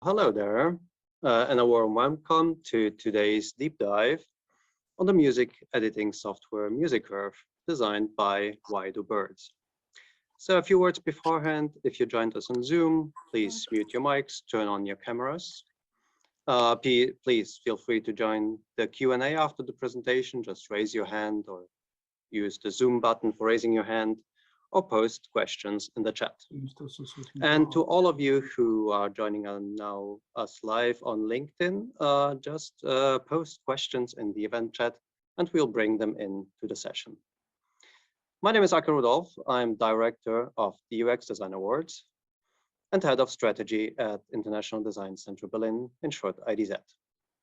Hello there, and a warm welcome to today's deep dive on the music editing software MusiCurve, designed by Why Do Birds. So a few words beforehand, if you joined us on Zoom, please mute your mics, turn on your cameras. Please feel free to join the Q&A after the presentation. Just raise your hand or use the Zoom button for raising your hand, or post questions in the chat. And to all of you who are joining us live on LinkedIn, just post questions in the event chat and we'll bring them into the session. My name is Ake Rudolf. I'm Director of the UX Design Awards and Head of Strategy at International Design Center Berlin, in short IDZ,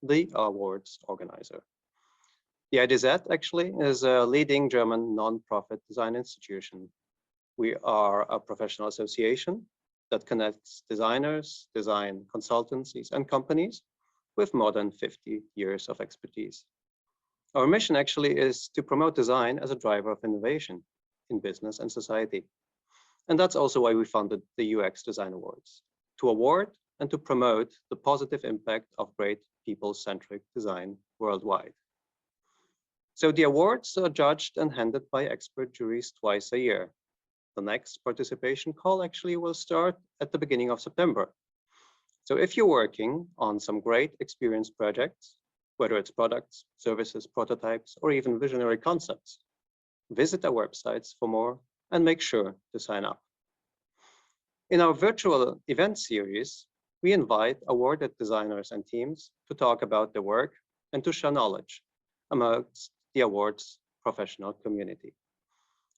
the awards organizer. The IDZ actually is a leading German non-profit design institution. We are a professional association that connects designers, design consultancies, and companies with more than 50 years of expertise. Our mission actually is to promote design as a driver of innovation in business and society. And that's also why we founded the UX Design Awards, to award and to promote the positive impact of great people-centric design worldwide. So the awards are judged and handed by expert juries twice a year. The next participation call actually will start at the beginning of September. So if you're working on some great experience projects, whether it's products, services, prototypes, or even visionary concepts, visit our websites for more and make sure to sign up. In our virtual event series, we invite awarded designers and teams to talk about their work and to share knowledge amongst the awards professional community.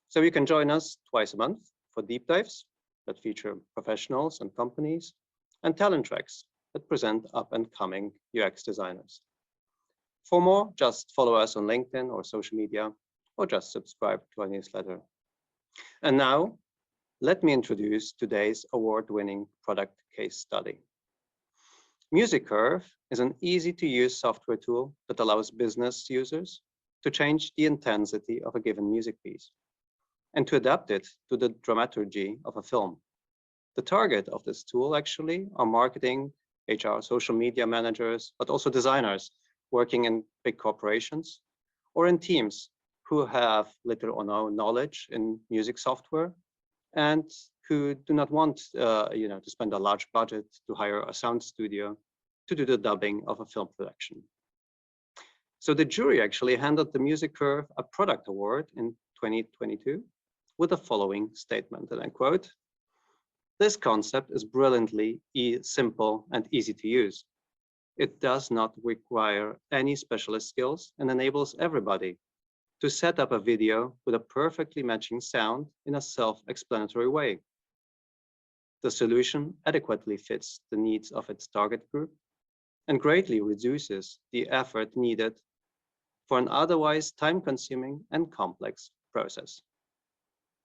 So you can join us twice a month for deep dives that feature professionals and companies, and talent tracks that present up and coming UX designers. For more, just follow us on LinkedIn or social media, or just subscribe to our newsletter. And now, let me introduce today's award-winning product case study. MusiCurve is an easy-to-use software tool that allows business users to change the intensity of a given music piece and to adapt it to the dramaturgy of a film. The target of this tool actually are marketing, HR, social media managers, but also designers working in big corporations or in teams who have little or no knowledge in music software and who do not want to spend a large budget to hire a sound studio to do the dubbing of a film production. So the jury actually handed the MusiCurve a product award in 2022 with the following statement, and I quote, "This concept is brilliantly simple and easy to use. It does not require any specialist skills and enables everybody to set up a video with a perfectly matching sound in a self-explanatory way. The solution adequately fits the needs of its target group and greatly reduces the effort needed for an otherwise time-consuming and complex process."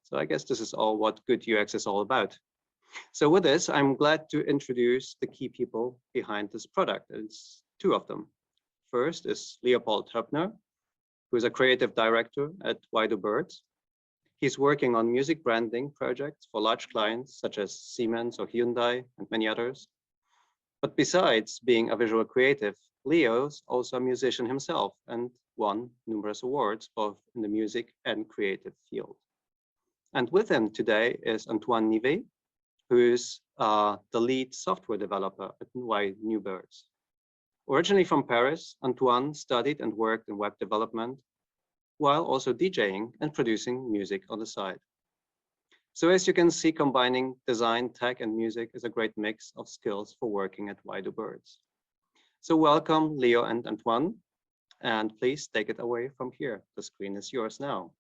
So I guess this is all what good UX is all about. So with this, I'm glad to introduce the key people behind this product. It's two of them. First is Leopold Hoepner, who is a creative director at Why Do Birds. He's working on music branding projects for large clients such as Siemens or Hyundai and many others. But besides being a visual creative, Leo's also a musician himself and won numerous awards both in the music and creative field. And with him today is Antoine Nivet, who is the lead software developer at Why Do Birds. Originally from Paris, Antoine studied and worked in web development while also DJing and producing music on the side. So as you can see, combining design, tech, and music is a great mix of skills for working at Why Do Birds. So welcome, Leo and Antoine, and please take it away from here. The screen is yours now.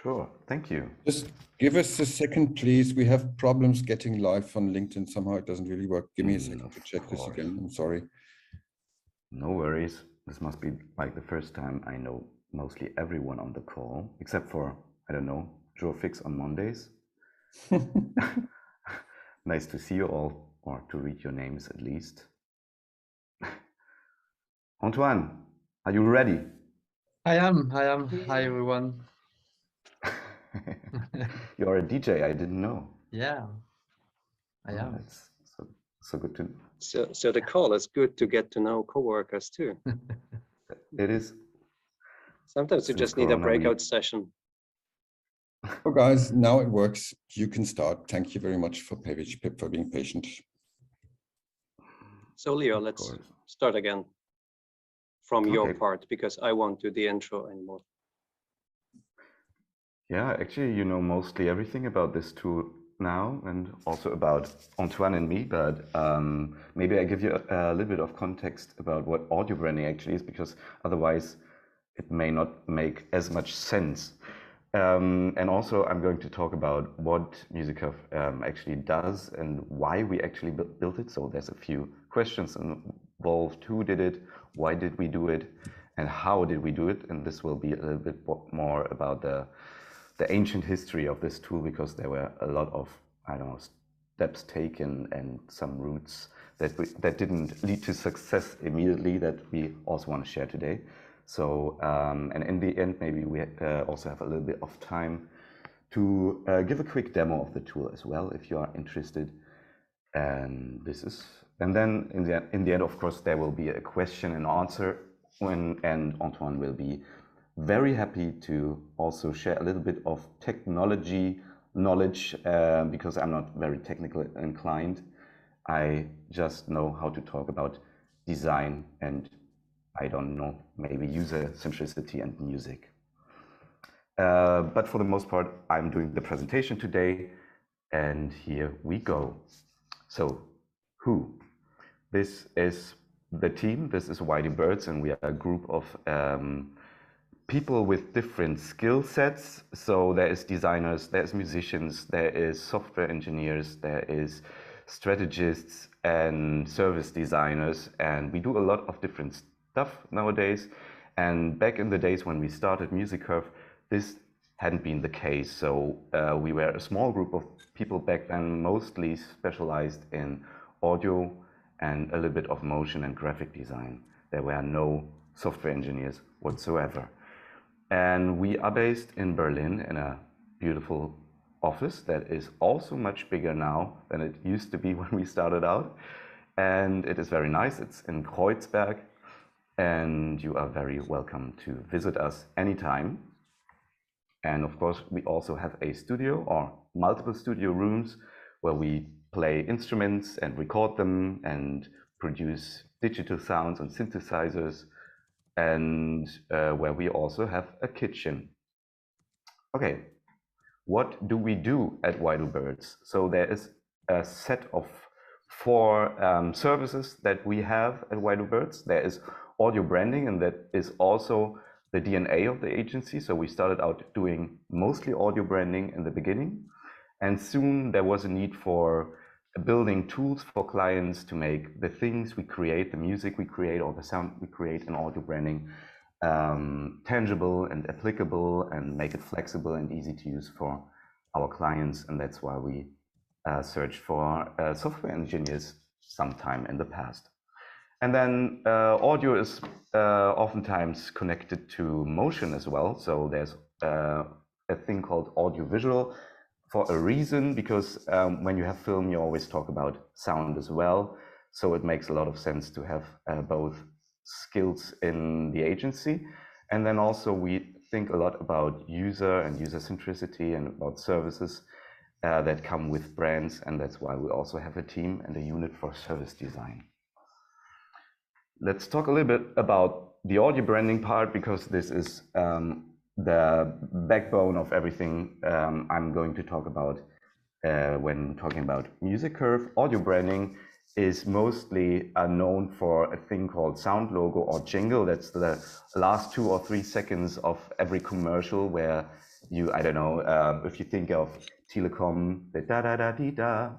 Sure, thank you. Just give us a second, please. We have problems getting live on LinkedIn. Somehow it doesn't really work. Give me a second to check this again. I'm sorry. No worries. This must be like the first time I know mostly everyone on the call, except for, I don't know, Joe Fix on Mondays. Nice to see you all, or to read your names at least. Antoine, are you ready? I am. Hi, everyone. You're a DJ, I didn't know. Yeah, I am. That's so So good to. So the call is good to get to know coworkers too. It is. Sometimes you Since just need a Corona, breakout session. So guys, now it works. You can start. Thank you very much for Pip for being patient. So Leo, Of let's course. start again from your Okay. part, because I won't do the intro anymore. Yeah, actually, you know mostly everything about this tool now, and also about Antoine and me, but maybe I give you a little bit of context about what audio branding actually is, because otherwise it may not make as much sense. And also I'm going to talk about what MusiCurve actually does and why we actually built it. So there's a few questions involved. Who did it? Why did we do it? And how did we do it? And this will be a little bit more about the ancient history of this tool, because there were a lot of, I don't know, steps taken and some routes that didn't lead to success immediately that we also want to share today. So, and in the end, maybe we also have a little bit of time to give a quick demo of the tool as well, if you are interested. And then in the end, of course, there will be a question and answer and Antoine will be very happy to also share a little bit of technology knowledge, because I'm not very technical inclined. I just know how to talk about design and, I don't know, maybe user centricity and music. But for the most part, I'm doing the presentation today, and here we go. So, who? This is the team. This is Whitey Birds, and we are a group of people with different skill sets. So there is designers, there's musicians, there is software engineers, there is strategists and service designers, and we do a lot of different stuff nowadays. And back in the days when we started MusiCurve, this hadn't been the case. So we were a small group of people back then, mostly specialized in audio and a little bit of motion and graphic design. There were no software engineers whatsoever. And we are based in Berlin in a beautiful office that is also much bigger now than it used to be when we started out. And it is very nice. It's in Kreuzberg, and you are very welcome to visit us anytime. And of course, we also have a studio or multiple studio rooms where we play instruments and record them and produce digital sounds and synthesizers, and where we also have a kitchen. Okay, what do we do at Whitey Birds? So there is a set of 4 services that we have at Whitey Birds. There is audio branding, and that is also the DNA of the agency. So we started out doing mostly audio branding in the beginning, and soon there was a need for building tools for clients to make the things we create, the music we create, or the sound we create in audio branding tangible and applicable, and make it flexible and easy to use for our clients. And that's why we searched for software engineers sometime in the past. And then audio is oftentimes connected to motion as well. So there's a thing called audiovisual for a reason, because when you have film, you always talk about sound as well. So it makes a lot of sense to have both skills in the agency. And then also we think a lot about user and user centricity and about services that come with brands. And that's why we also have a team and a unit for service design. Let's talk a little bit about the audio branding part, because this is the backbone of everything I'm going to talk about when talking about MusiCurve. Audio branding is mostly known for a thing called sound logo or jingle. That's the last 2 or 3 seconds of every commercial where you, I don't know, if you think of Telekom, the da-da-da-dee-da,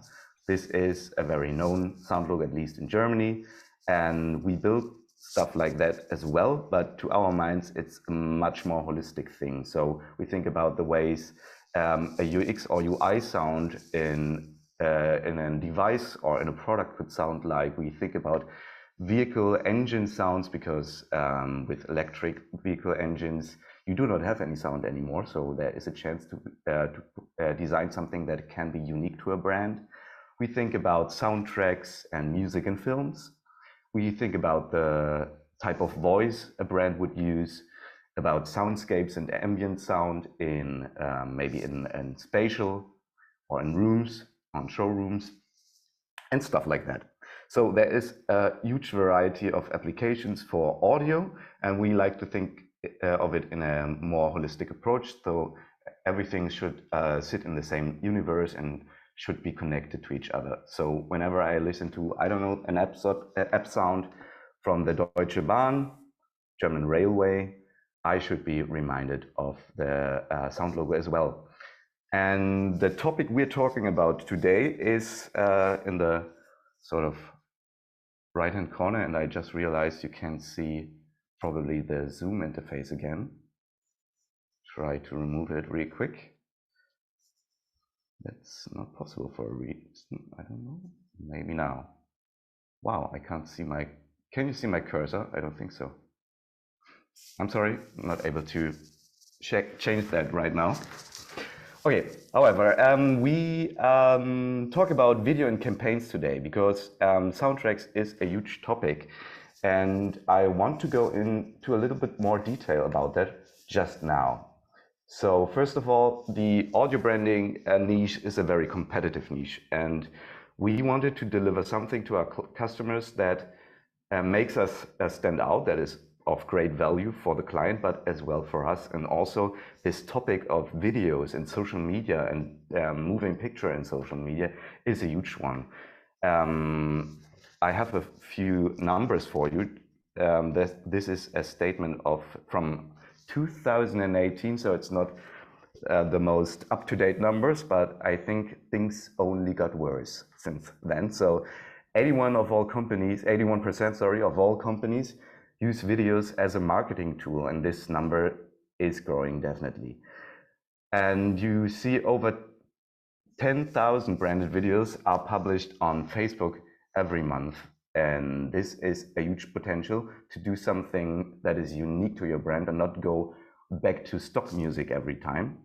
this is a very known sound logo, at least in Germany. And we build stuff like that as well, but to our minds, it's a much more holistic thing. So we think about the ways a UX or UI sound in a device or in a product could sound like. We think about vehicle engine sounds, because with electric vehicle engines, you do not have any sound anymore. So there is a chance to design something that can be unique to a brand. We think about soundtracks and music in films. We think about the type of voice a brand would use, about soundscapes and ambient sound in maybe in spatial or in rooms, on showrooms, and stuff like that. So there is a huge variety of applications for audio, and we like to think of it in a more holistic approach. So everything should sit in the same universe and should be connected to each other. So whenever I listen to, I don't know, an app sound from the Deutsche Bahn, German Railway, I should be reminded of the sound logo as well. And the topic we're talking about today is in the sort of right-hand corner, and I just realized you can't see probably the Zoom interface again. Try to remove it really quick. That's not possible for a reason. I don't know. Maybe now. Wow, I can't see my... Can you see my cursor? I don't think so. I'm sorry, I'm not able to change that right now. Okay, however, we talk about video and campaigns today because soundtracks is a huge topic, and I want to go into a little bit more detail about that just now. So first of all, the audio branding niche is a very competitive niche, and we wanted to deliver something to our customers that makes us stand out, that is of great value for the client, but as well for us. And also this topic of videos and social media and moving picture in social media is a huge one. I have a few numbers for you. This is a statement from 2018, so it's not the most up-to-date numbers, but I think things only got worse since then. So 81% of all companies use videos as a marketing tool, and this number is growing definitely. And you see over 10,000 branded videos are published on Facebook every month. And this is a huge potential to do something that is unique to your brand and not go back to stock music every time.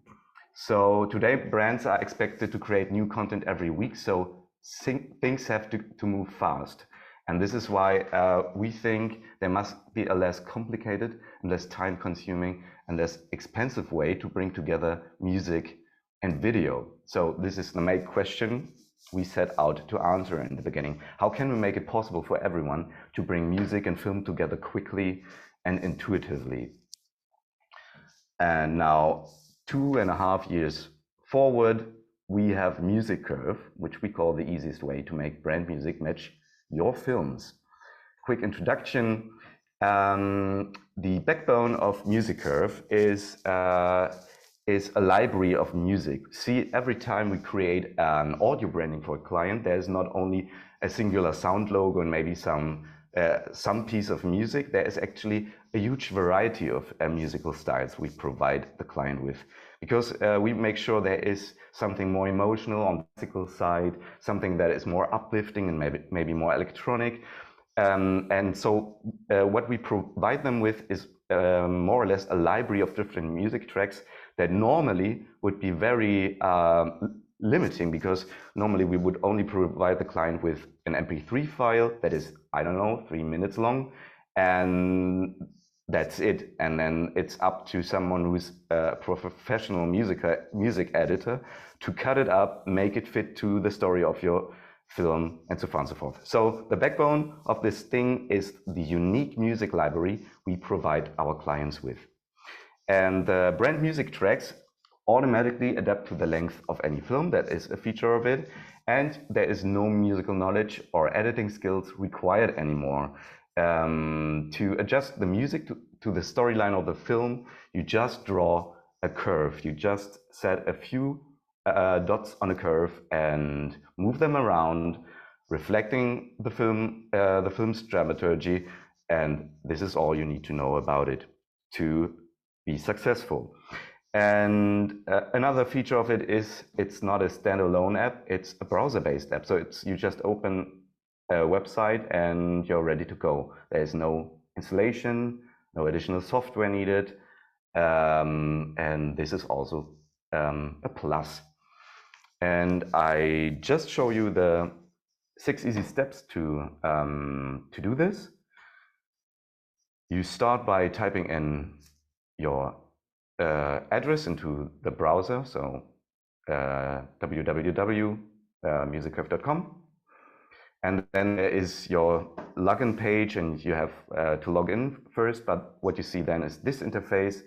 So today brands are expected to create new content every week, so things have to move fast. And this is why we think there must be a less complicated and less time-consuming and less expensive way to bring together music and video. So this is the main question we set out to answer in the beginning. How can we make it possible for everyone to bring music and film together quickly and intuitively? And now, 2.5 years forward, we have MusiCurve, which we call the easiest way to make brand music match your films. Quick introduction. The backbone of MusiCurve is a library of music. See, every time we create an audio branding for a client, there's not only a singular sound logo and maybe some piece of music. There is actually a huge variety of musical styles we provide the client with, because we make sure there is something more emotional on the physical side, something that is more uplifting and maybe more electronic. And so what we provide them with is more or less a library of different music tracks that normally would be very limiting, because normally we would only provide the client with an MP3 file that is, I don't know, 3 minutes long, and that's it. And then it's up to someone who's a professional music editor to cut it up, make it fit to the story of your film, and so on and so forth. So the backbone of this thing is the unique music library we provide our clients with. And the brand music tracks automatically adapt to the length of any film. That is a feature of it. And there is no musical knowledge or editing skills required anymore. To adjust the music to the storyline of the film, you just draw a curve. You just set a few dots on a curve and move them around, reflecting the film's dramaturgy. And this is all you need to know about it to be successful. And another feature of it is it's not a standalone app, it's a browser-based app. So you just open a website and you're ready to go. There's no installation, no additional software needed. And this is also a plus. And I just show you the 6 easy steps to do this. You start by typing in your address into the browser, so www.musiccurve.com. And then there is your login page, and you have to log in first. But what you see then is this interface.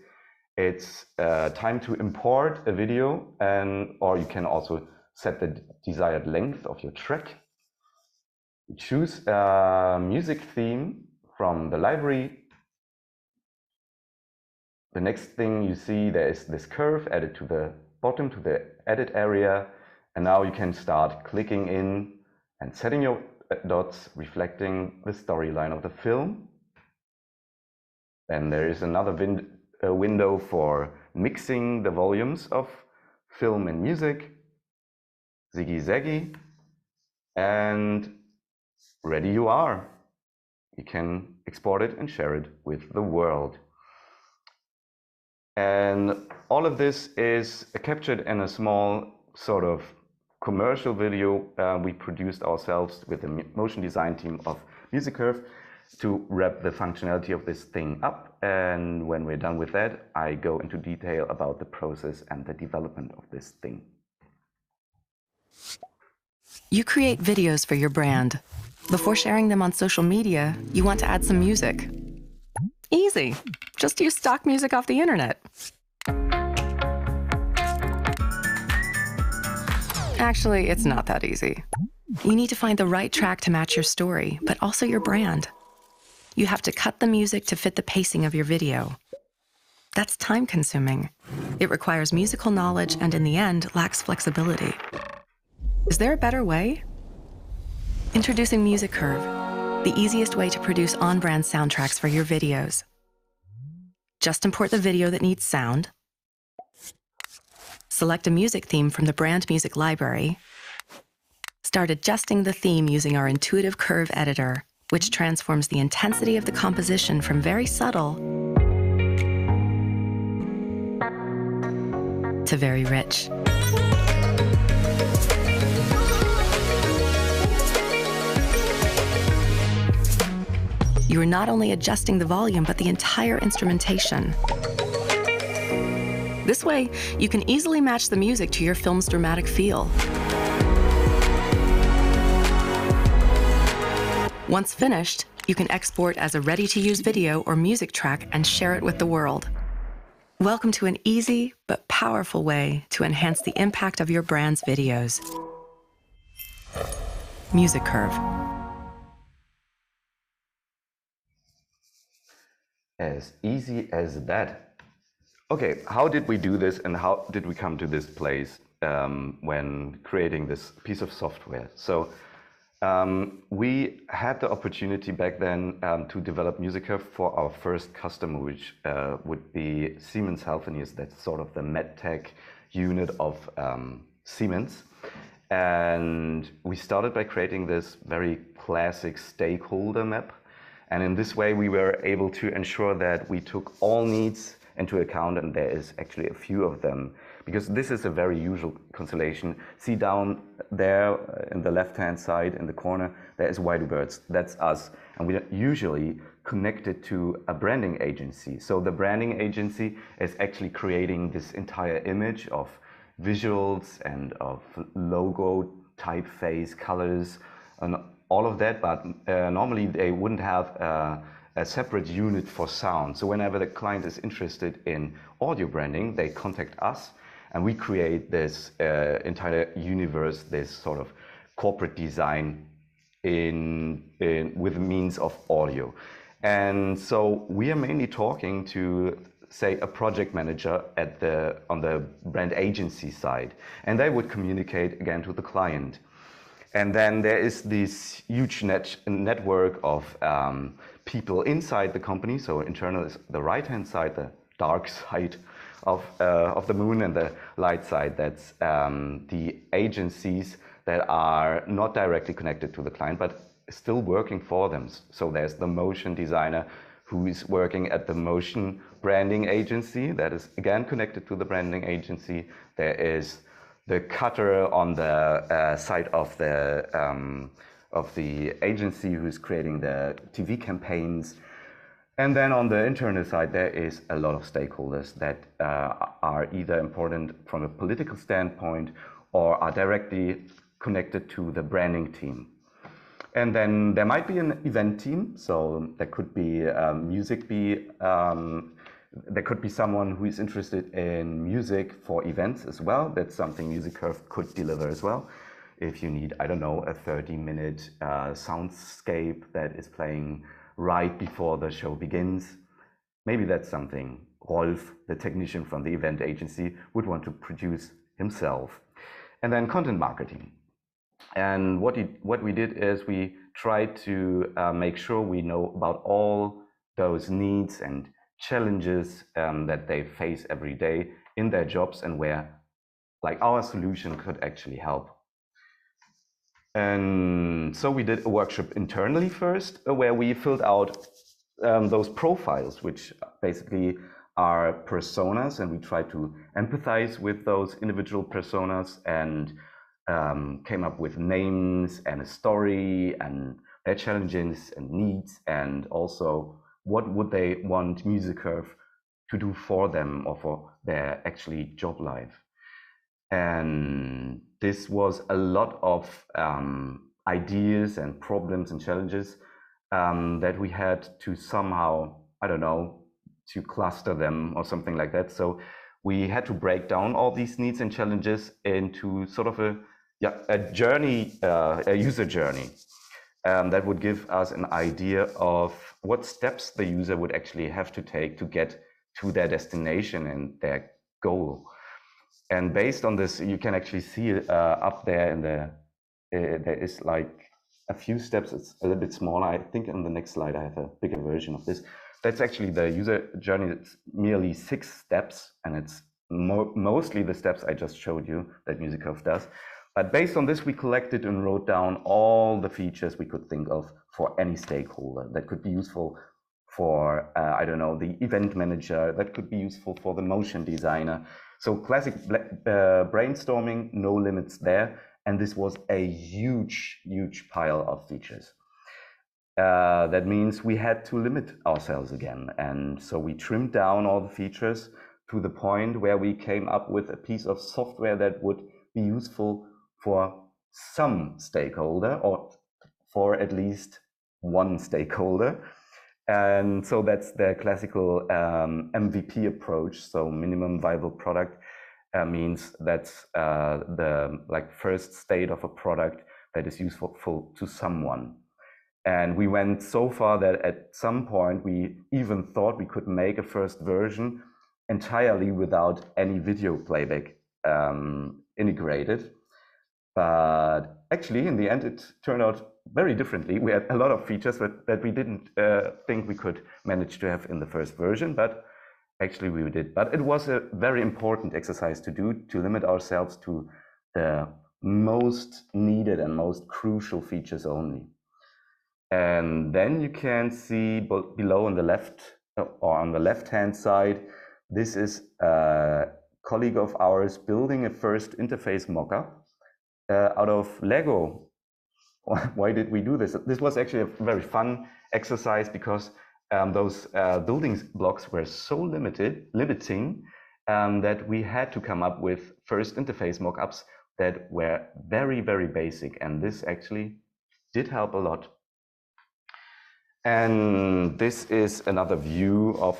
It's time to import a video, or you can also set the desired length of your track. You choose a music theme from the library. The next thing you see, there is this curve added to the bottom, to the edit area. And now you can start clicking in and setting your dots, reflecting the storyline of the film. Then there is another window for mixing the volumes of film and music. Ziggy zaggy. And ready you are. You can export it and share it with the world. And all of this is captured in a small sort of commercial video we produced ourselves with the motion design team of MusiCurve to wrap the functionality of this thing up. And when we're done with that, I go into detail about the process and the development of this thing. You create videos for your brand. Before sharing them on social media, you want to add some music. Easy. Just use stock music off the internet. Actually, it's not that easy. You need to find the right track to match your story, but also your brand. You have to cut the music to fit the pacing of your video. That's time-consuming. It requires musical knowledge and, in the end, lacks flexibility. Is there a better way? Introducing MusiCurve, the easiest way to produce on-brand soundtracks for your videos. Just import the video that needs sound, select a music theme from the brand music library, start adjusting the theme using our intuitive curve editor, which transforms the intensity of the composition from very subtle to very rich. You are not only adjusting the volume, but the entire instrumentation. This way, you can easily match the music to your film's dramatic feel. Once finished, you can export as a ready-to-use video or music track and share it with the world. Welcome to an easy but powerful way to enhance the impact of your brand's videos. MusiCurve. As easy as that. Okay, how did we do this and how did we come to this place when creating this piece of software? So we had the opportunity back then to develop MusiCurve for our first customer, which would be Siemens Healthineers. That's sort of the medtech unit of Siemens. And we started by creating this very classic stakeholder map. And in this way, we were able to ensure that we took all needs into account, and there is actually a few of them, because this is a very usual constellation. See down there in the left-hand side in the corner, there is Why Do Birds. That's us. And we are usually connected to a branding agency. So the branding agency is actually creating this entire image of visuals and of logo, typeface, colors, and all of that, but normally they wouldn't have a separate unit for sound. So whenever the client is interested in audio branding, they contact us and we create this entire universe, this sort of corporate design with means of audio. And so we are mainly talking to, say, a project manager on the brand agency side, and they would communicate again to the client. And then there is this huge network of people inside the company. So internal is the right-hand side, the dark side of the moon, and the light side, that's the agencies that are not directly connected to the client, but still working for them. So there's the motion designer who is working at the motion branding agency that is again connected to the branding agency. There is cutter on the side of the agency who's creating the TV campaigns. And then on the internal side, there is a lot of stakeholders that are either important from a political standpoint or are directly connected to the branding team. And then there might be an event team, so there could be there could be someone who is interested in music for events as well. That's something MusiCurve could deliver as well. If you need, I don't know, a 30-minute soundscape that is playing right before the show begins, maybe that's something Rolf, the technician from the event agency, would want to produce himself. And then content marketing. And what we did is we tried to make sure we know about all those needs and challenges that they face every day in their jobs and where like our solution could actually help. And so we did a workshop internally first where we filled out those profiles, which basically are personas, and we tried to empathize with those individual personas and came up with names and a story and their challenges and needs, and also what would they want MusiCurve to do for them or for their actually job life. And this was a lot of ideas and problems and challenges that we had to somehow, I don't know, to cluster them or something like that. So we had to break down all these needs and challenges into sort of a journey, a user journey that would give us an idea of what steps the user would actually have to take to get to their destination and their goal. And based on this, you can actually see up there in the, there is like a few steps. It's a little bit smaller. I think in the next slide, I have a bigger version of this. That's actually the user journey. It's merely 6 steps, and it's mostly the steps I just showed you that MusiCurve does. But based on this, we collected and wrote down all the features we could think of for any stakeholder that could be useful for, I don't know, the event manager, that could be useful for the motion designer. So classic brainstorming, no limits there. And this was a huge, huge pile of features. That means we had to limit ourselves again. And so we trimmed down all the features to the point where we came up with a piece of software that would be useful for some stakeholder, or for at least one stakeholder. And so that's the classical MVP approach. So minimum viable product means that's the first state of a product that is useful to someone. And we went so far that at some point we even thought we could make a first version entirely without any video playback integrated. But actually, in the end, it turned out very differently. We had a lot of features that we didn't think we could manage to have in the first version, but actually we did. But it was a very important exercise to do, to limit ourselves to the most needed and most crucial features only. And then you can see below on the left, or on the left-hand side, this is a colleague of ours building a first interface mockup out of Lego. Why did we do this? This was actually a very fun exercise because those building blocks were so limiting that we had to come up with first interface mockups that were very, very basic. And this actually did help a lot. And this is another view of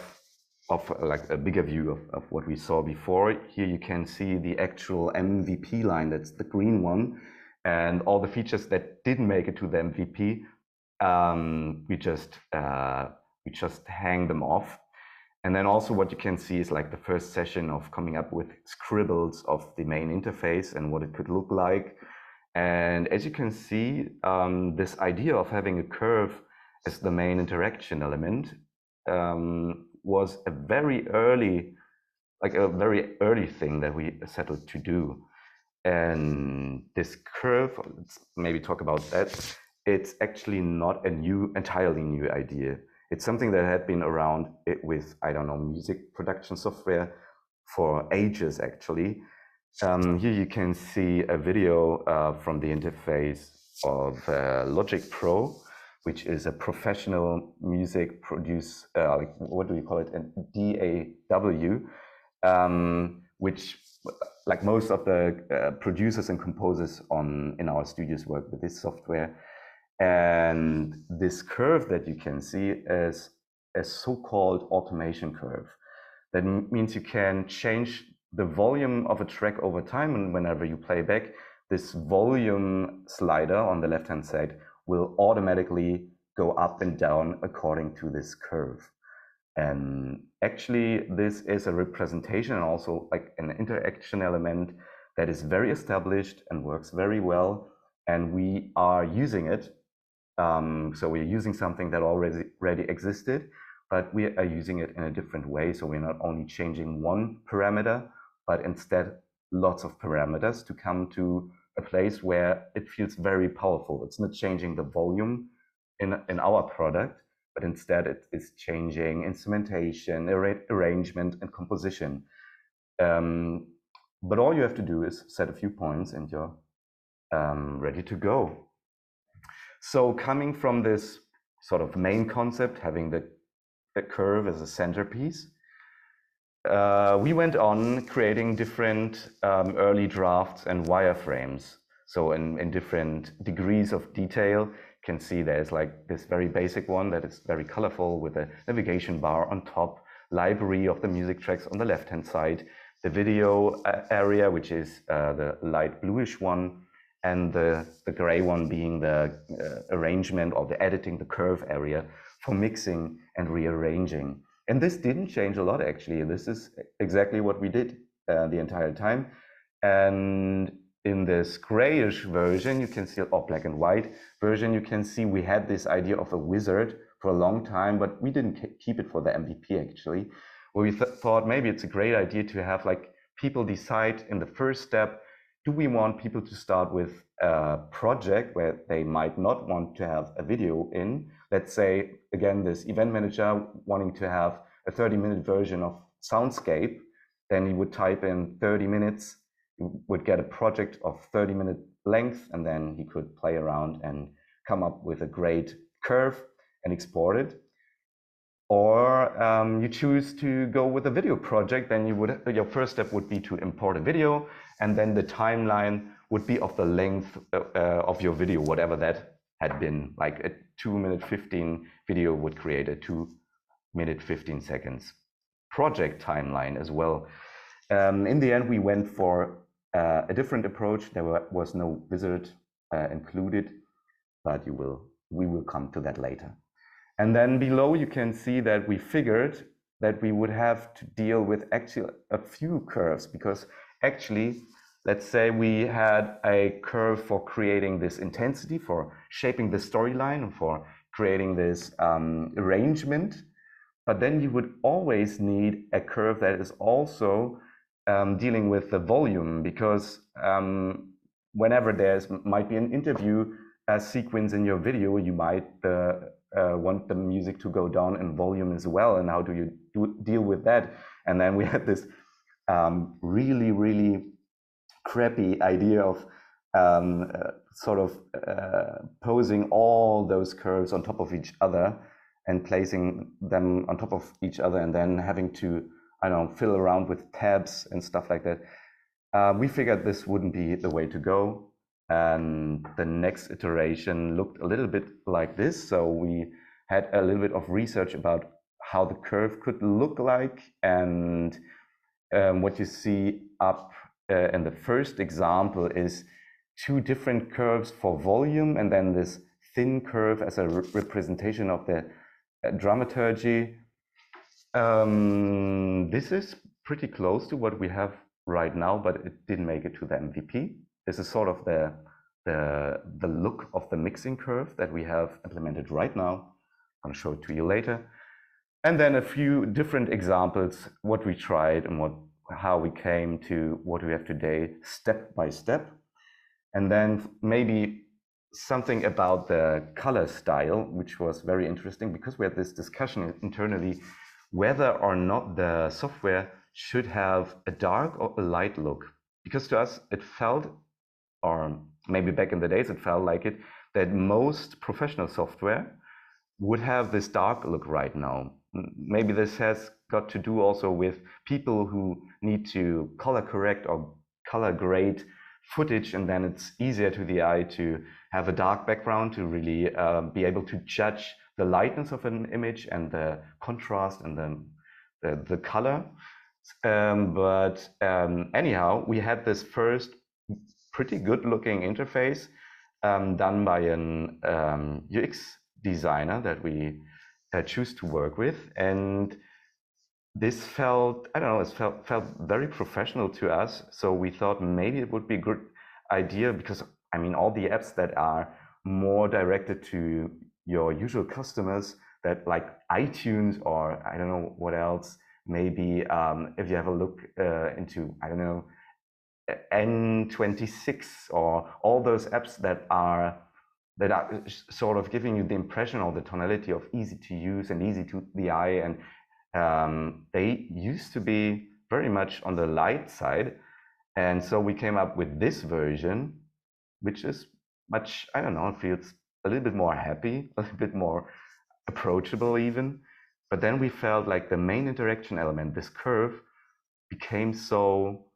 like a bigger view of what we saw before. Here you can see the actual MVP line, that's the green one, and all the features that didn't make it to the MVP, we just hang them off. And then also what you can see is like the first session of coming up with scribbles of the main interface and what it could look like. And as you can see, this idea of having a curve as the main interaction element was a very early thing that we settled to do. And this curve, let's maybe talk about that. It's actually not a entirely new idea. It's something that had been around with, I don't know, music production software for ages, actually. Here you can see a video from the interface of Logic Pro, which is a professional music produce, like, what do you call it, a DAW, which, like most of the producers and composers in our studios work with this software. And this curve that you can see is a so-called automation curve. That means you can change the volume of a track over time, and whenever you play back, this volume slider on the left-hand side will automatically go up and down according to this curve. And actually, this is a representation and also like an interaction element that is very established and works very well, and we are using it. So we're using something that already existed, but we are using it in a different way. So we're not only changing one parameter, but instead lots of parameters to come to a place where it feels very powerful. It's not changing the volume in our product, but instead it is changing instrumentation, arrangement, and composition. But all you have to do is set a few points and you're ready to go. So coming from this sort of main concept, having the curve as a centerpiece, we went on creating different early drafts and wireframes. So in different degrees of detail, you can see there's like this very basic one that is very colorful with a navigation bar on top, library of the music tracks on the left-hand side, the video area, which is the light bluish one, and the gray one being the arrangement or the editing, the curve area for mixing and rearranging. And this didn't change a lot, actually. This is exactly what we did the entire time. And in this grayish version, you can see, or black and white version, you can see we had this idea of a wizard for a long time, but we didn't keep it for the MVP, actually. Where we thought maybe it's a great idea to have like people decide in the first step, do we want people to start with a project where they might not want to have a video in? Let's say, again, this event manager wanting to have a 30-minute version of Soundscape, then he would type in 30 minutes, he would get a project of 30-minute length, and then he could play around and come up with a great curve and export it. Or you choose to go with a video project, then your first step would be to import a video, and then the timeline would be of the length of your video, whatever that had been. Like a 2-minute 15 video would create a 2-minute 15 seconds project timeline as well. In the end, we went for a different approach. There was no wizard included, but we will come to that later. And then below you can see that we figured that we would have to deal with actually a few curves, because actually, let's say we had a curve for creating this intensity, for shaping the storyline, for creating this arrangement, but then you would always need a curve that is also dealing with the volume, because whenever might be an interview sequence in your video, you might want the music to go down in volume as well, and how do you deal with that? And then we had this really, really crappy idea of sort of posing all those curves on top of each other and placing them on top of each other, and then having to, I don't know, fill around with tabs and stuff like that. We figured this wouldn't be the way to go. And the next iteration looked a little bit like this. So we had a little bit of research about how the curve could look like. And what you see up in the first example is 2 different curves for volume, and then this thin curve as a representation of the dramaturgy. This is pretty close to what we have right now, but it didn't make it to the MVP. This is sort of the look of the mixing curve that we have implemented right now. I'll show it to you later. And then a few different examples, what we tried and how we came to what we have today, step by step. And then maybe something about the color style, which was very interesting, because we had this discussion internally whether or not the software should have a dark or a light look. because to us it felt, or maybe back in the days it felt like it, that most professional software would have this dark look right now. Maybe this has got to do also with people who need to color correct or color grade footage, and then it's easier to the eye to have a dark background to really be able to judge the lightness of an image and the contrast and the color. Anyhow, we had this first pretty good looking interface done by an UX designer that we choose to work with, and this felt, I don't know, it felt very professional to us. So we thought maybe it would be a good idea, because I mean, all the apps that are more directed to your usual customers, that like iTunes or I don't know what else, maybe if you have a look into, I don't know, N26 or all those apps that are sort of giving you the impression or the tonality of easy to use and easy to the eye, and they used to be very much on the light side. And so we came up with this version, which is much, I don't know, it feels a little bit more happy, a little bit more approachable even. But then we felt like the main interaction element, this curve, became so,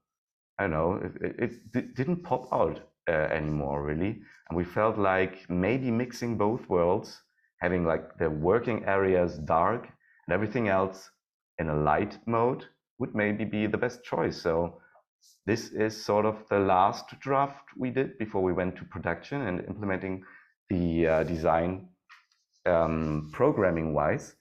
I don't know, it didn't pop out anymore really. And we felt like maybe mixing both worlds, having like the working areas dark and everything else in a light mode, would maybe be the best choice. So this is sort of the last draft we did before we went to production and implementing the design programming wise.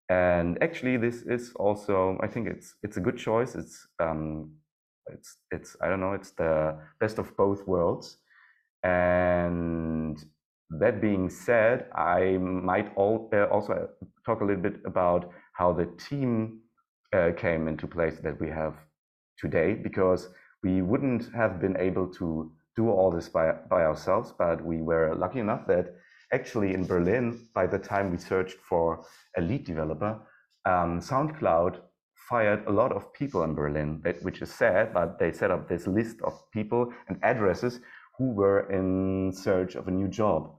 And actually this is also, I think it's a good choice. It's I don't know, it's the best of both worlds. And that being said, I might also talk a little bit about how the team came into place that we have today, because we wouldn't have been able to do all this by ourselves, but we were lucky enough that actually in Berlin, by the time we searched for a lead developer, SoundCloud fired a lot of people in Berlin, which is sad, but they set up this list of people and addresses who were in search of a new job.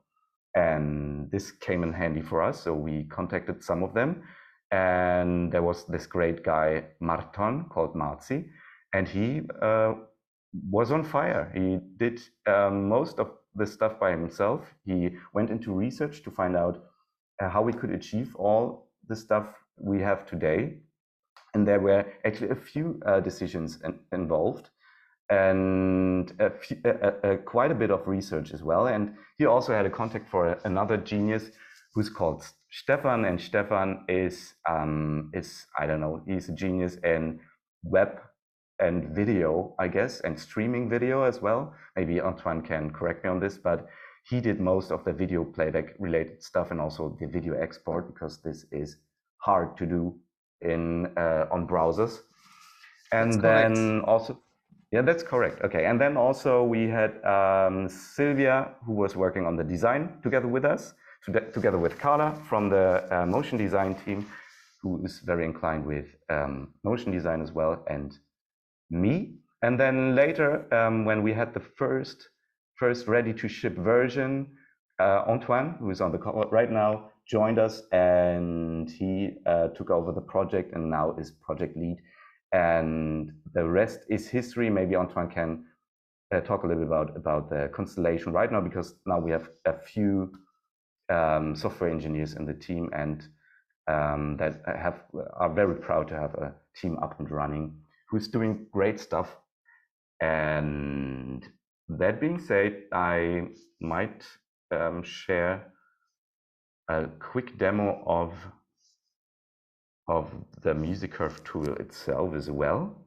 And this came in handy for us, so we contacted some of them. And there was this great guy, Marton, called Marzi, and he was on fire. He did most of the stuff by himself. He went into research to find out how we could achieve all the stuff we have today. And there were actually a few decisions involved, and quite a bit of research as well. And he also had a contact for another genius who's called Stefan, and Stefan is I don't know, he's a genius in web and video, I guess, and streaming video as well. Maybe Antoine can correct me on this, but he did most of the video playback related stuff and also the video export, because this is hard to do in on browsers. And then also, yeah, that's correct. Okay, and then also we had Sylvia, who was working on the design together with us, together with Carla from the motion design team, who is very inclined with motion design as well, and me. And then later, when we had the first ready to ship version, Antoine, who is on the call right now, joined us, and he took over the project and now is project lead. And the rest is history. Maybe Antoine can talk a little bit about the constellation right now, because now we have a few software engineers in the team, and that are very proud to have a team up and running who's doing great stuff. And that being said, I might share a quick demo of the MusiCurve tool itself as well.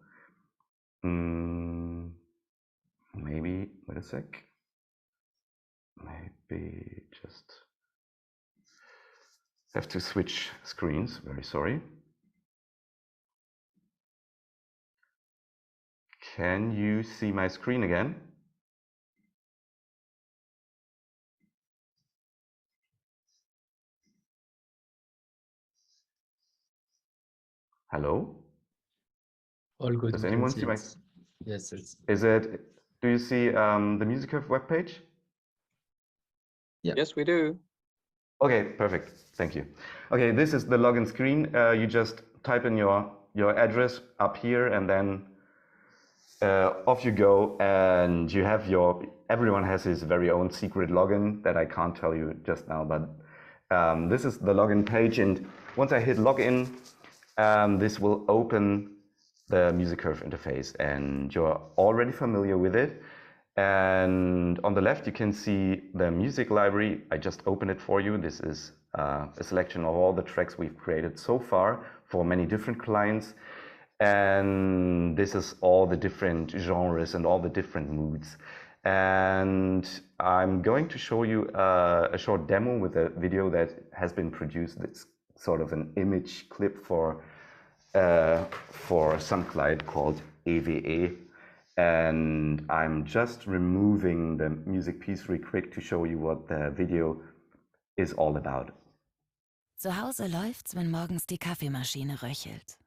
Maybe, wait a sec. Maybe just have to switch screens, very sorry. Can you see my screen again? Hello? All good. Does anyone see my? Yes, it's Is it? Do you see the MusiCurve webpage? yeah. Yes, we do. Okay, perfect. Thank you. Okay, this is the login screen. You just type in your address up here, and then off you go. And you have everyone has his very own secret login that I can't tell you just now. But this is the login page, and once I hit login, this will open the MusiCurve interface, and you're already familiar with it. And on the left, you can see the music library. I just opened it for you. This is a selection of all the tracks we've created so far for many different clients. And this is all the different genres and all the different moods. And I'm going to show you a short demo with a video that has been produced. It's sort of an image clip for some client called EWE. And I'm just removing the music piece real quick to show you what the video is all about. Zu Hause läuft's, wenn morgens die Kaffeemaschine röchelt.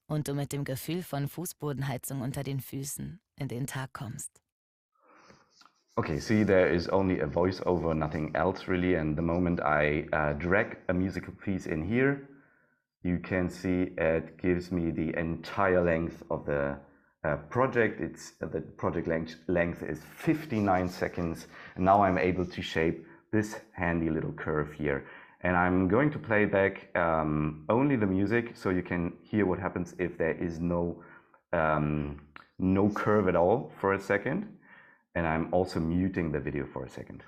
Und du mit dem Gefühl von Fußbodenheizung unter den Füßen in den Tag kommst. Okay, see, there is only a voiceover, nothing else really. And the moment I drag a musical piece in here, you can see it gives me the entire length of the project. The project length is 59 seconds. And now I'm able to shape this handy little curve here. And I'm going to play back only the music, so you can hear what happens if there is no curve at all for a second. And I'm also muting the video for a second.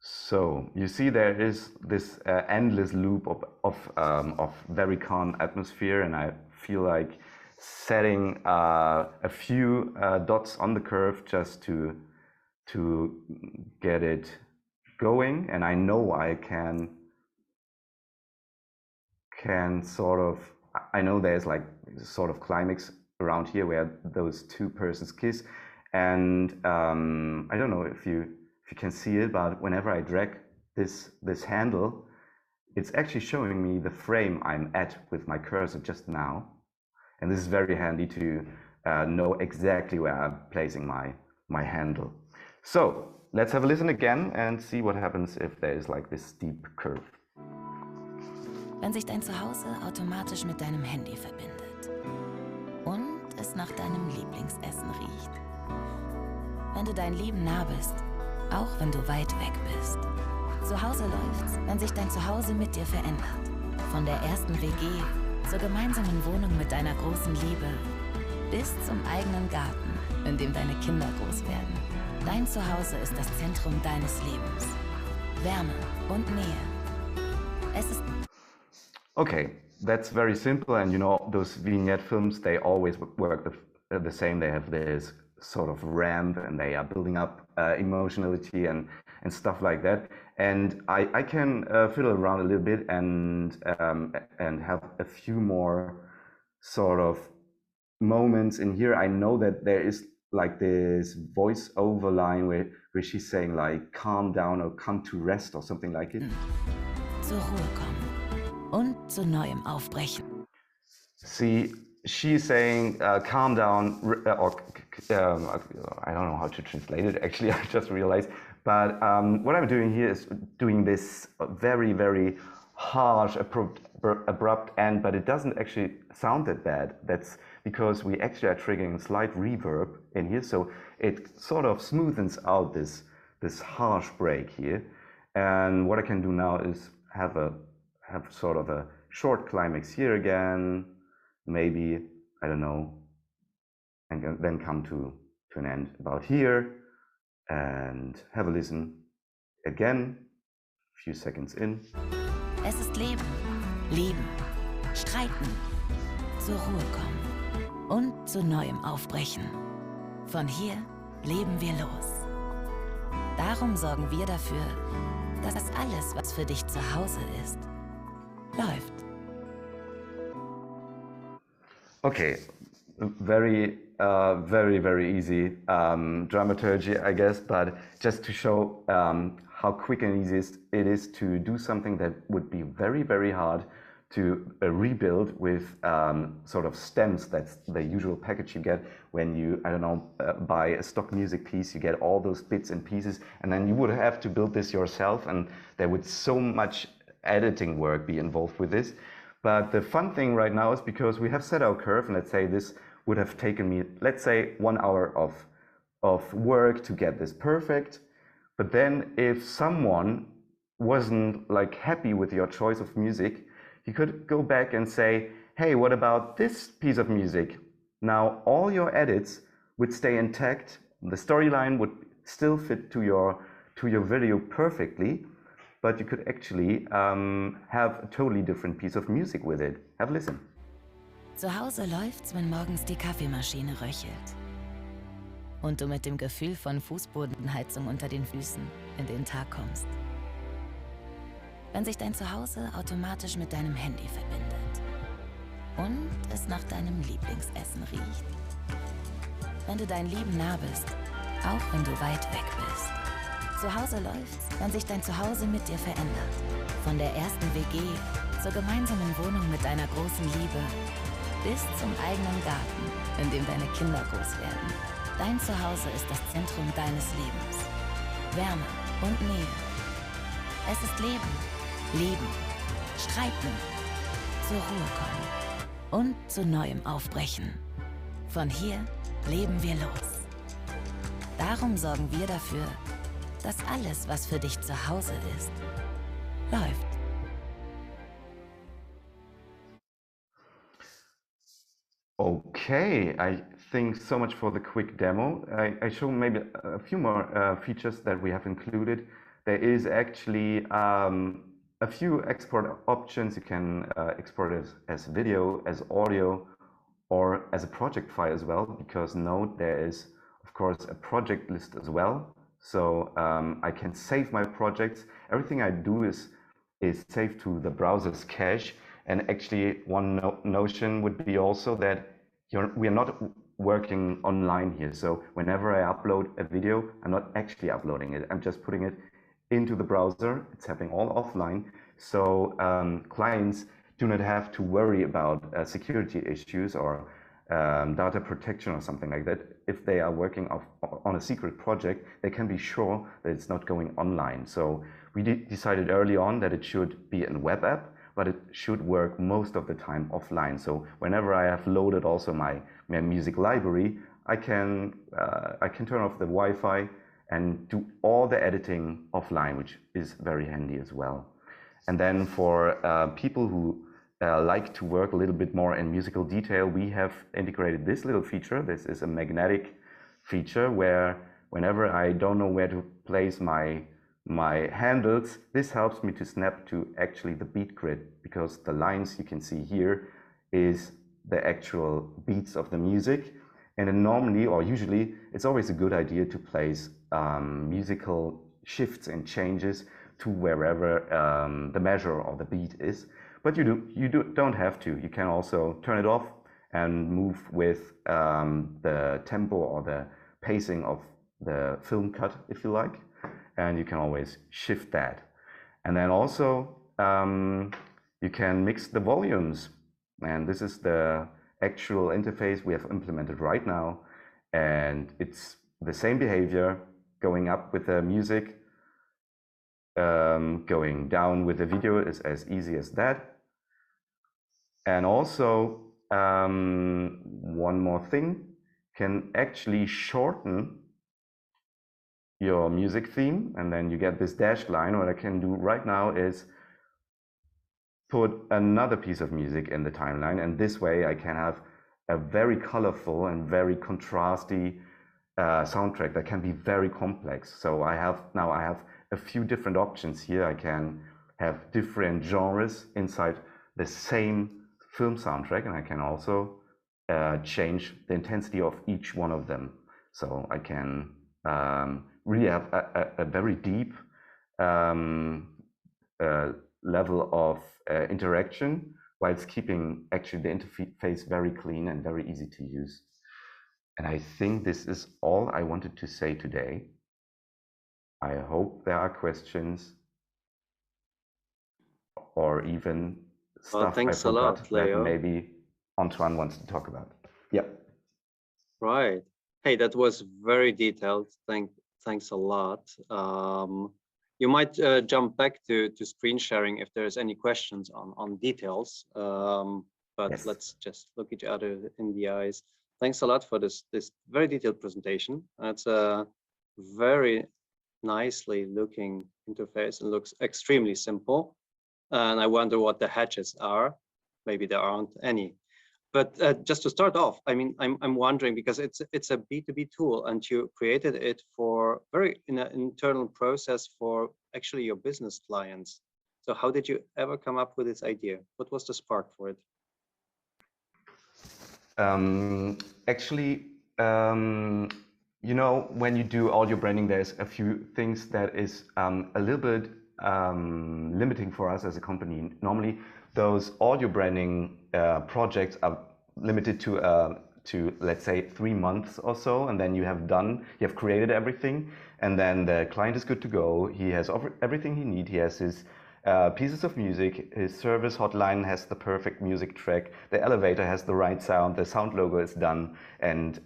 So you see there is this endless loop of very calm atmosphere, and I feel like setting a few dots on the curve just to get it going. And I know I can sort of, I know there's like sort of climax around here where those two persons kiss, and I don't know if you can see it, but whenever I drag this handle, it's actually showing me the frame I'm at with my cursor just now. And this is very handy to know exactly where I'm placing my handle. So let's have a listen again and see what happens if there is like this steep curve. Wenn sich dein Zuhause automatisch mit deinem Handy verbindet und es nach deinem Lieblingsessen riecht. Wenn du deinen Lieben nah bist, auch wenn du weit weg bist. Zu Hause läuft's, wenn sich dein Zuhause mit dir verändert. Von der ersten WG zur gemeinsamen Wohnung mit deiner großen Liebe bis zum eigenen Garten, in dem deine Kinder groß werden. Dein Zuhause ist das Zentrum deines Lebens. Wärme und Nähe. Es ist... Okay, that's very simple, and you know, those vignette films, they always work the same. They have this sort of ramp, and they are building up emotionality and stuff like that. And I can fiddle around a little bit and have a few more sort of moments in here. I know that there is like this voice-over line where she's saying like, calm down or come to rest or something like it. Zur Ruhe kommen und zu neuem aufbrechen. See, she's saying, calm down, or I don't know how to translate it, actually, I just realized. But what I'm doing here is doing this very, very harsh, abrupt end, but it doesn't actually sound that bad. That's because we actually are triggering slight reverb in here, so it sort of smoothens out this harsh break here. And what I can do now is have sort of a short climax here again, maybe, I don't know, and then come to an end about here, and have a listen again, a few seconds in. Es ist Leben, lieben, streiten, zur Ruhe kommen und zu neuem aufbrechen. Von hier leben wir los. Darum sorgen wir dafür, dass alles, was für dich zu Hause ist, läuft. Okay, very easy dramaturgy, I guess, but just to show how quick and easy it is to do something that would be very hard to rebuild with sort of stems. That's the usual package you get when you, I don't know, buy a stock music piece. You get all those bits and pieces, and then you would have to build this yourself, and there would so much editing work be involved with this. But the fun thing right now is because we have set our curve, and let's say this would have taken me, let's say, 1 hour of work to get this perfect. But then if someone wasn't like happy with your choice of music, you could go back and say, hey, what about this piece of music? Now all your edits would stay intact. The storyline would still fit to your video perfectly, but you could actually have a totally different piece of music with it. Have a listen. Zu Hause läuft's, wenn morgens die Kaffeemaschine röchelt. Und du mit dem Gefühl von Fußbodenheizung unter den Füßen in den Tag kommst. Wenn sich dein Zuhause automatisch mit deinem Handy verbindet. Und es nach deinem Lieblingsessen riecht. Wenn du deinen Lieben nah bist, auch wenn du weit weg bist. Zu Hause läuft's, wenn sich dein Zuhause mit dir verändert. Von der ersten WG zur gemeinsamen Wohnung mit deiner großen Liebe bis zum eigenen Garten, in dem deine Kinder groß werden. Dein Zuhause ist das Zentrum deines Lebens. Wärme und Nähe. Es ist Leben, Lieben, Streiten, zur Ruhe kommen und zu Neuem aufbrechen. Von hier leben wir los. Darum sorgen wir dafür, dass alles, was für dich zu Hause ist, läuft. Okay, I think so much for the quick demo. I show maybe a few more features that we have included. There is actually a few export options. You can export it as video, as audio, or as a project file as well, because note there is, of course, a project list as well. So I can save my projects. Everything I do is saved to the browser's cache. And actually, one notion would be also that we are not working online here. So whenever I upload a video, I'm not actually uploading it. I'm just putting it into the browser. It's happening all offline. So clients do not have to worry about security issues or data protection or something like that. If they are working on a secret project, they can be sure that it's not going online. So we decided early on that it should be a web app, but it should work most of the time offline. So whenever I have loaded also my music library, I can turn off the Wi-Fi and do all the editing offline, which is very handy as well. And then for people who like to work a little bit more in musical detail, we have integrated this little feature. This is a magnetic feature where whenever I don't know where to place my handles, this helps me to snap to actually the beat grid, because the lines you can see here is the actual beats of the music. And then normally, or usually, it's always a good idea to place musical shifts and changes to wherever the measure or the beat is. But you don't have to. You can also turn it off and move with the tempo or the pacing of the film cut, if you like. And you can always shift that. And then also you can mix the volumes. And this is the actual interface we have implemented right now. And it's the same behavior, going up with the music, going down with the video is as easy as that. And also one more thing, can actually shorten your music theme, and then you get this dashed line. What I can do right now is put another piece of music in the timeline, and this way I can have a very colorful and very contrasty soundtrack that can be very complex. So I have a few different options here. I can have different genres inside the same film soundtrack, and I can also change the intensity of each one of them. So I can really have a very deep level of interaction whilst keeping actually the interface very clean and very easy to use. And I think this is all I wanted to say today. I hope there are questions or even stuff I thanks a lot, forgot that Leo. maybe Antoine wants to talk about. Yeah. Right. Hey, that was very detailed. Thanks a lot. You might jump back to screen sharing if there's any questions on details. But Yes. let's just look each other in the eyes. Thanks a lot for this very detailed presentation. It's a very nicely looking interface and looks extremely simple. And I wonder what the hatches are. Maybe there aren't any. But just to start off, I mean, I'm wondering, because it's a B2B tool and you created it for in an internal process for actually your business clients. So how did you ever come up with this idea? What was the spark for it? Actually, you know, when you do audio branding, there's a few things that is a little bit limiting for us as a company. Normally, those audio branding projects are limited to let's say 3 months or so, and then you have created everything, and then the client is good to go. He has everything he needs. He has his pieces of music, his service hotline has the perfect music track, the elevator has the right sound, the sound logo is done, and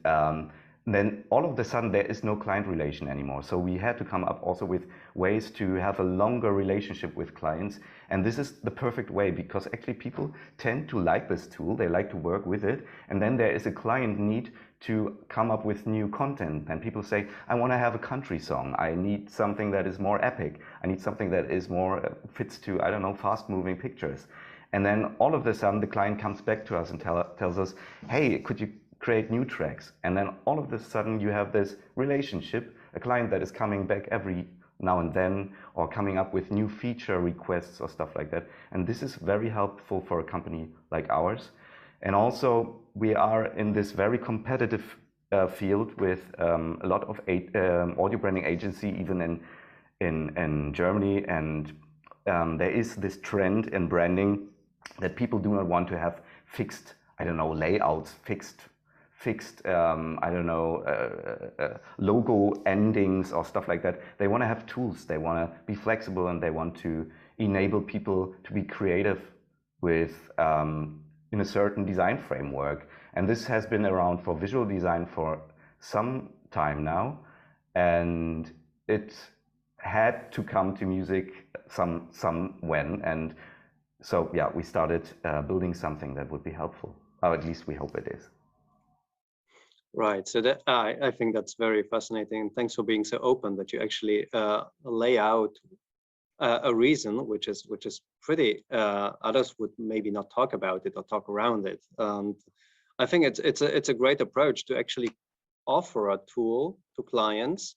then all of a sudden there is no client relation anymore. So we had to come up also with ways to have a longer relationship with clients, and this is the perfect way, because actually people tend to like this tool, they like to work with it, and then there is a client need to come up with new content, and people say, I want to have a country song, I need something that is more epic, I need something that is more fits to, I don't know, fast moving pictures. And then all of a sudden the client comes back to us and tells us, hey, could you create new tracks? And then all of a sudden you have this relationship, a client that is coming back every now and then, or coming up with new feature requests or stuff like that. And this is very helpful for a company like ours. And also we are in this very competitive field with a lot of audio branding agency, even in Germany. And there is this trend in branding that people do not want to have fixed, I don't know, layouts, fixed I don't know, logo endings or stuff like that. They want to have tools, they want to be flexible, and they want to enable people to be creative with in a certain design framework. And this has been around for visual design for some time now, and it had to come to music when, and so yeah, we started building something that would be helpful, or at least we hope it is. Right. So that I think that's very fascinating. And thanks for being so open that you actually lay out a reason, which is pretty. Others would maybe not talk about it or talk around it. I think it's a great approach to actually offer a tool to clients,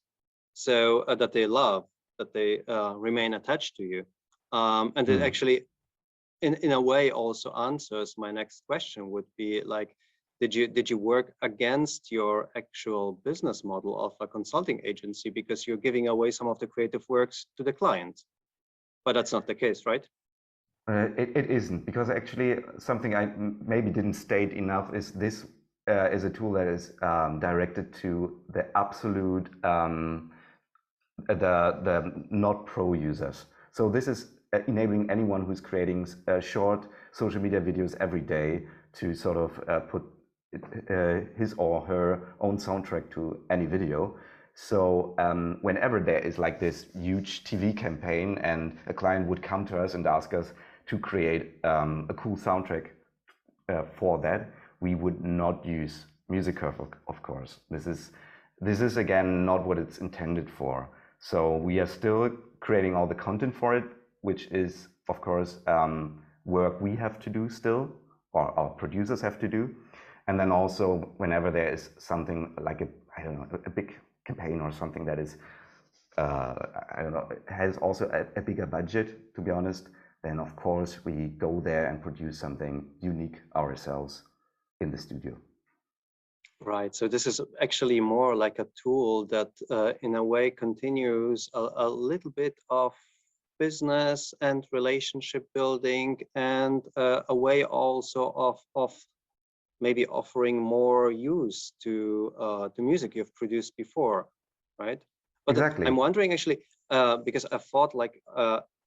so that they love, that they remain attached to you, and it actually, in a way, also answers my next question. Would be like, did you work against your actual business model of a consulting agency because you're giving away some of the creative works to the client? But that's not the case, right? It isn't, because actually something I maybe didn't state enough is this is a tool that is directed to the absolute the not pro users. So this is enabling anyone who's creating short social media videos every day to sort of put his or her own soundtrack to any video. So whenever there is like this huge TV campaign and a client would come to us and ask us to create a cool soundtrack for that, we would not use MusiCurve, of course. This is again not what it's intended for. So we are still creating all the content for it, which is of course work we have to do still, or our producers have to do. And then also whenever there is something like a big campaign or something that is I don't know, has also a bigger budget, to be honest, then of course we go there and produce something unique ourselves in the studio. Right. So this is actually more like a tool that in a way continues a little bit of business and relationship building, and a way also of maybe offering more use to the music you've produced before, right? But Exactly. I'm wondering actually, because I thought like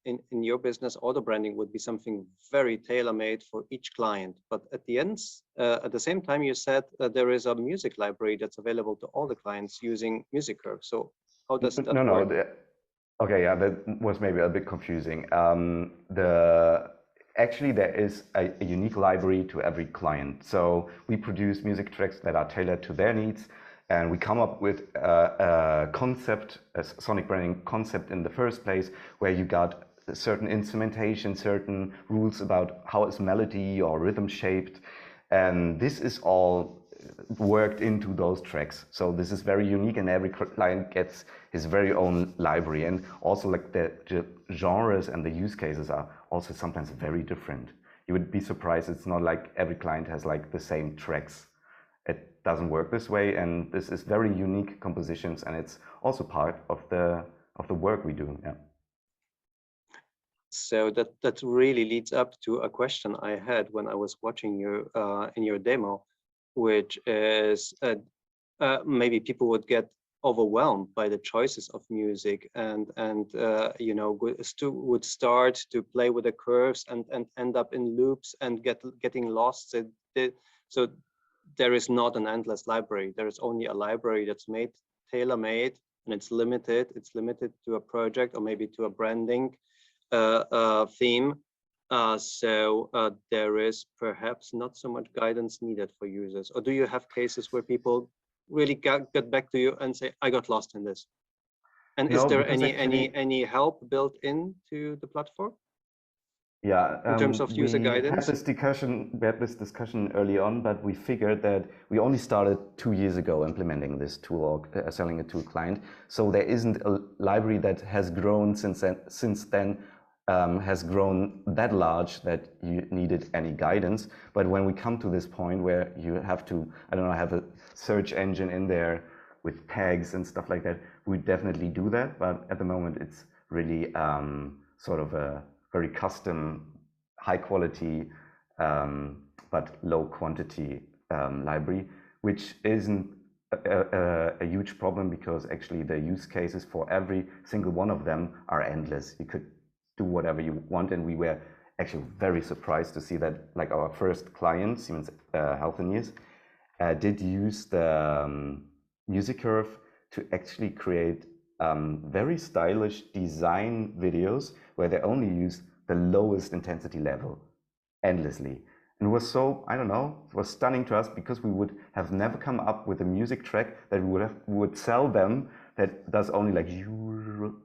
in your business, auto branding would be something very tailor-made for each client. But at the same time, you said that there is a music library that's available to all the clients using MusiCurve. So how does that work? Okay, yeah, that was maybe a bit confusing. Actually, there is a unique library to every client. So we produce music tracks that are tailored to their needs, and we come up with a concept, a sonic branding concept in the first place, where you got certain instrumentation, certain rules about how is melody or rhythm shaped, and this is all worked into those tracks. So this is very unique, and every client gets his very own library. And also like the genres and the use cases are also sometimes very different. You would be surprised. It's not like every client has like the same tracks. It doesn't work this way. And this is very unique compositions. And it's also part of the work we do. Yeah. So that really leads up to a question I had when I was watching you in your demo, which is maybe people would get overwhelmed by the choices of music and you know, would start to play with the curves and end up in loops and getting lost. So there is not an endless library. There is only a library that's made tailor-made, and it's limited. It's limited to a project or maybe to a branding theme. So there is perhaps not so much guidance needed for users. Or do you have cases where people really get back to you and say, I got lost in this? And is there any help built into the platform? Yeah, in terms of user guidance? We had this discussion early on, but we figured that we only started 2 years ago implementing this tool or selling it to a client. So there isn't a library that has grown since then has grown that large that you needed any guidance. But when we come to this point where you have to, I don't know, have a search engine in there with tags and stuff like that, we definitely do that. But at the moment, it's really sort of a very custom, high quality, but low quantity library, which isn't a huge problem, because actually the use cases for every single one of them are endless. You could do whatever you want, and we were actually very surprised to see that, like, our first client, Siemens Healthineers, did use the MusiCurve to actually create very stylish design videos where they only use the lowest intensity level endlessly. And it was so, I don't know, it was stunning to us, because we would have never come up with a music track that we would sell them that does only like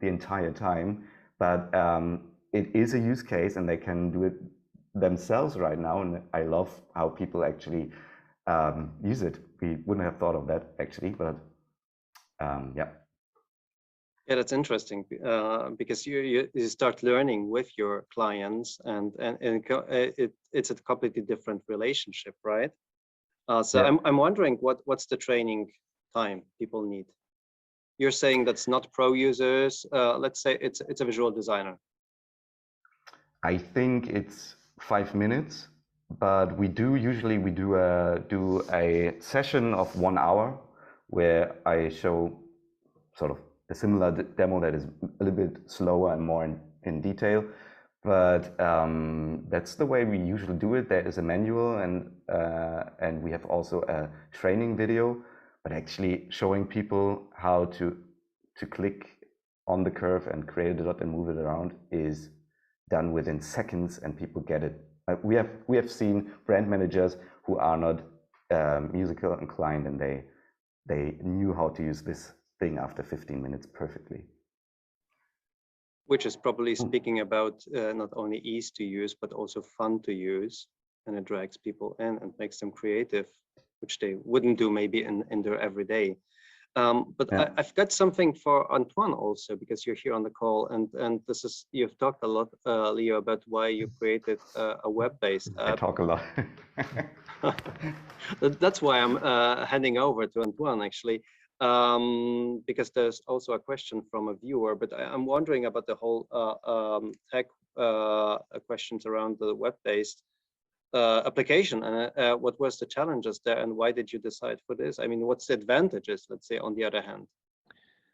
the entire time. But it is a use case, and they can do it themselves right now. And I love how people actually use it. We wouldn't have thought of that actually, but yeah. Yeah, that's interesting, because you start learning with your clients, and it's a completely different relationship, right? So Yeah. I'm wondering what's the training time people need. You're saying that's not pro users. Let's say it's a visual designer. I think it's 5 minutes, but we usually do a session of 1 hour where I show sort of a similar demo that is a little bit slower and more in detail. But that's the way we usually do it. There is a manual, and we have also a training video, but actually showing people how to click on the curve and create a dot and move it around is done within seconds, and people get it. We have seen brand managers who are not musical inclined, and they knew how to use this thing after 15 minutes perfectly. Which is probably speaking about not only ease to use, but also fun to use, and it drags people in and makes them creative, which they wouldn't do maybe in their everyday. But Yeah. I've got something for Antoine also, because you're here on the call, and this is, you've talked a lot, Leo, about why you created a web-based app. I talk a lot. That's why I'm handing over to Antoine, actually. because there's also a question from a viewer, but I'm wondering about the whole tech questions around the web-based application, and what was the challenges there, and why did you decide for this? I mean, what's the advantages, let's say, on the other hand,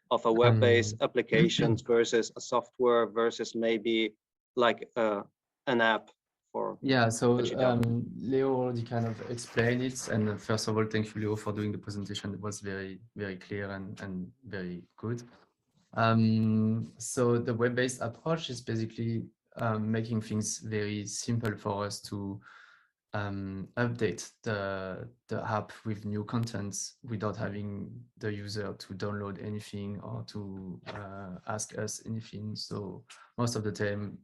of a web-based applications versus a software versus maybe like an app for Yeah, so what you do? Leo already kind of explained it. And first of all, thank you, Leo, for doing the presentation. It was very, very clear and very good. So the web-based approach is basically making things very simple for us to update the app with new contents without having the user to download anything or to ask us anything. So most of the time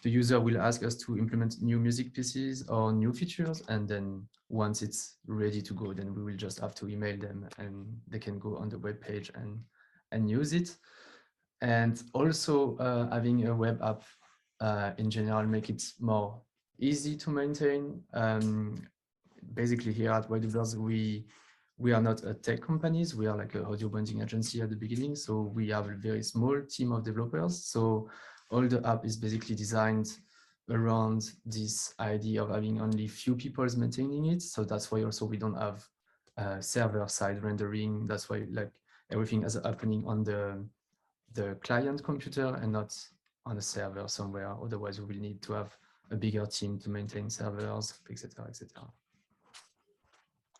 the user will ask us to implement new music pieces or new features, and then once it's ready to go, then we will just have to email them and they can go on the web page and use it. And also having a web app in general make it more easy to maintain. Basically here at Widubers, we are not a tech companies, we are like an audio branding agency at the beginning. So we have a very small team of developers. So all the app is basically designed around this idea of having only few people maintaining it. So that's why also we don't have server side rendering. That's why like everything is happening on the client computer and not on a server somewhere. Otherwise we will need to have a bigger team to maintain servers, etc., etc.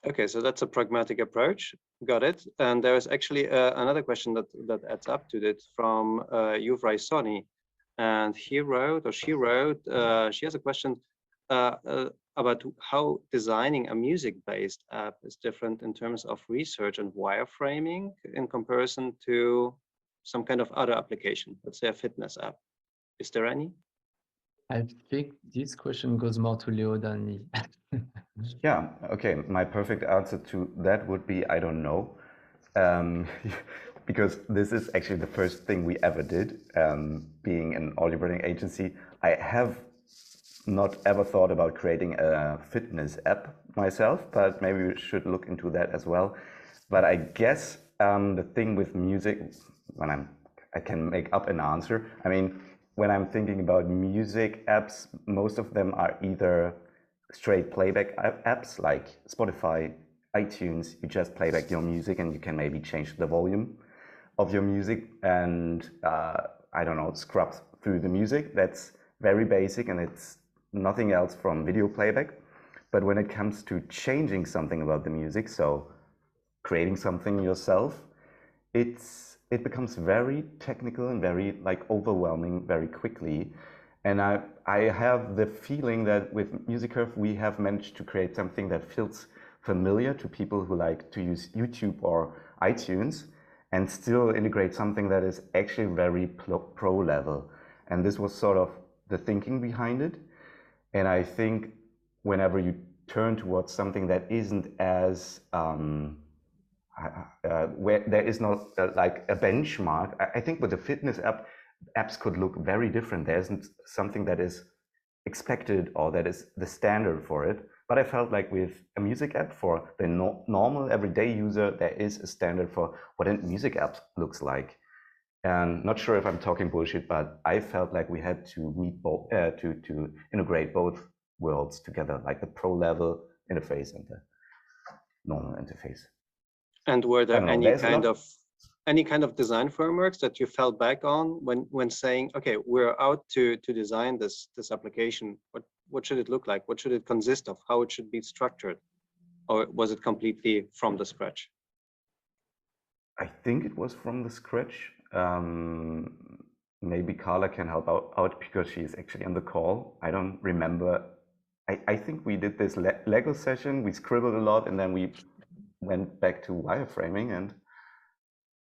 Okay, so that's a pragmatic approach. Got it. And there is actually another question that adds up to it from Yuvrai Soni. And he wrote, or she wrote, she has a question about how designing a music-based app is different in terms of research and wireframing in comparison to some kind of other application, let's say a fitness app. Is there any? I think this question goes more to Leo than me. Yeah, okay. My perfect answer to that would be, I don't know. Because this is actually the first thing we ever did, being an audio branding agency. I have not ever thought about creating a fitness app myself, but maybe we should look into that as well. But I guess the thing with music, when I can make up an answer. I mean, when I'm thinking about music apps, most of them are either straight playback apps like Spotify, iTunes. You just play back your music and you can maybe change the volume of your music and I don't know, scrub through the music. That's very basic and it's nothing else from video playback. But when it comes to changing something about the music, so creating something yourself, it becomes very technical and very like overwhelming very quickly. And I have the feeling that with MusiCurve we have managed to create something that feels familiar to people who like to use YouTube or iTunes and still integrate something that is actually very pro level. And this was sort of the thinking behind it. And I think whenever you turn towards something that isn't as where there is not like a benchmark, I think with the fitness apps could look very different. There isn't something that is expected or that is the standard for it. But I felt like with a music app for the normal everyday user, there is a standard for what a music app looks like. And not sure if I'm talking bullshit, but I felt like we had to meet both, to integrate both worlds together, like the pro level interface and the normal interface. And were there any kind of design frameworks that you fell back on when saying, okay, we're out to design this application? What should it look like? What should it consist of? How it should be structured? Or was it completely from the scratch? I think it was from the scratch. Maybe Carla can help out because she is actually on the call. I don't remember. I think we did this Lego session. We scribbled a lot and then we went back to wireframing and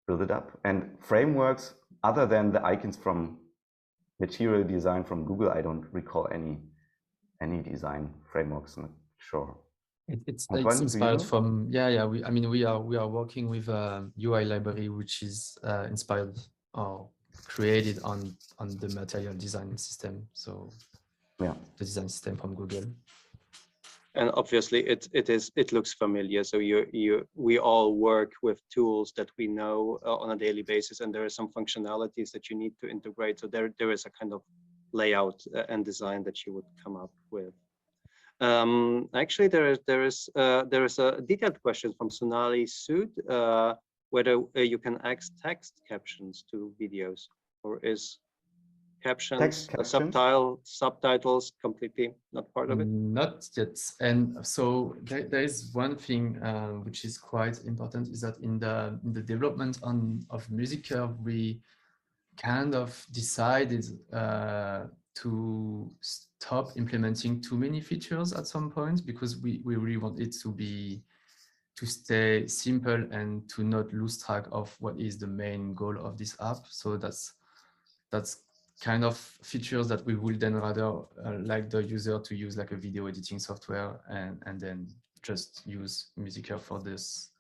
build it up. And frameworks, other than the icons from material design from Google, I don't recall any design frameworks. Not sure. It's Antoine, inspired from we are working with a UI library which is inspired or created on the material design system. So yeah, the design system from Google. And obviously it looks familiar. So we all work with tools that we know on a daily basis, and there are some functionalities that you need to integrate. So there is a kind of layout and design that you would come up with. Actually, there is a detailed question from Sonali Sood, whether you can add text captions to videos, or is captions, subtitles completely not part of it? Not yet. And so there is one thing which is quite important, is that in the development of MusiCurve, we kind of decided to stop implementing too many features at some point, because we really want it to stay simple and to not lose track of what is the main goal of this app. So that's kind of features that we will then rather like the user to use like a video editing software, and then just use MusiCurve for this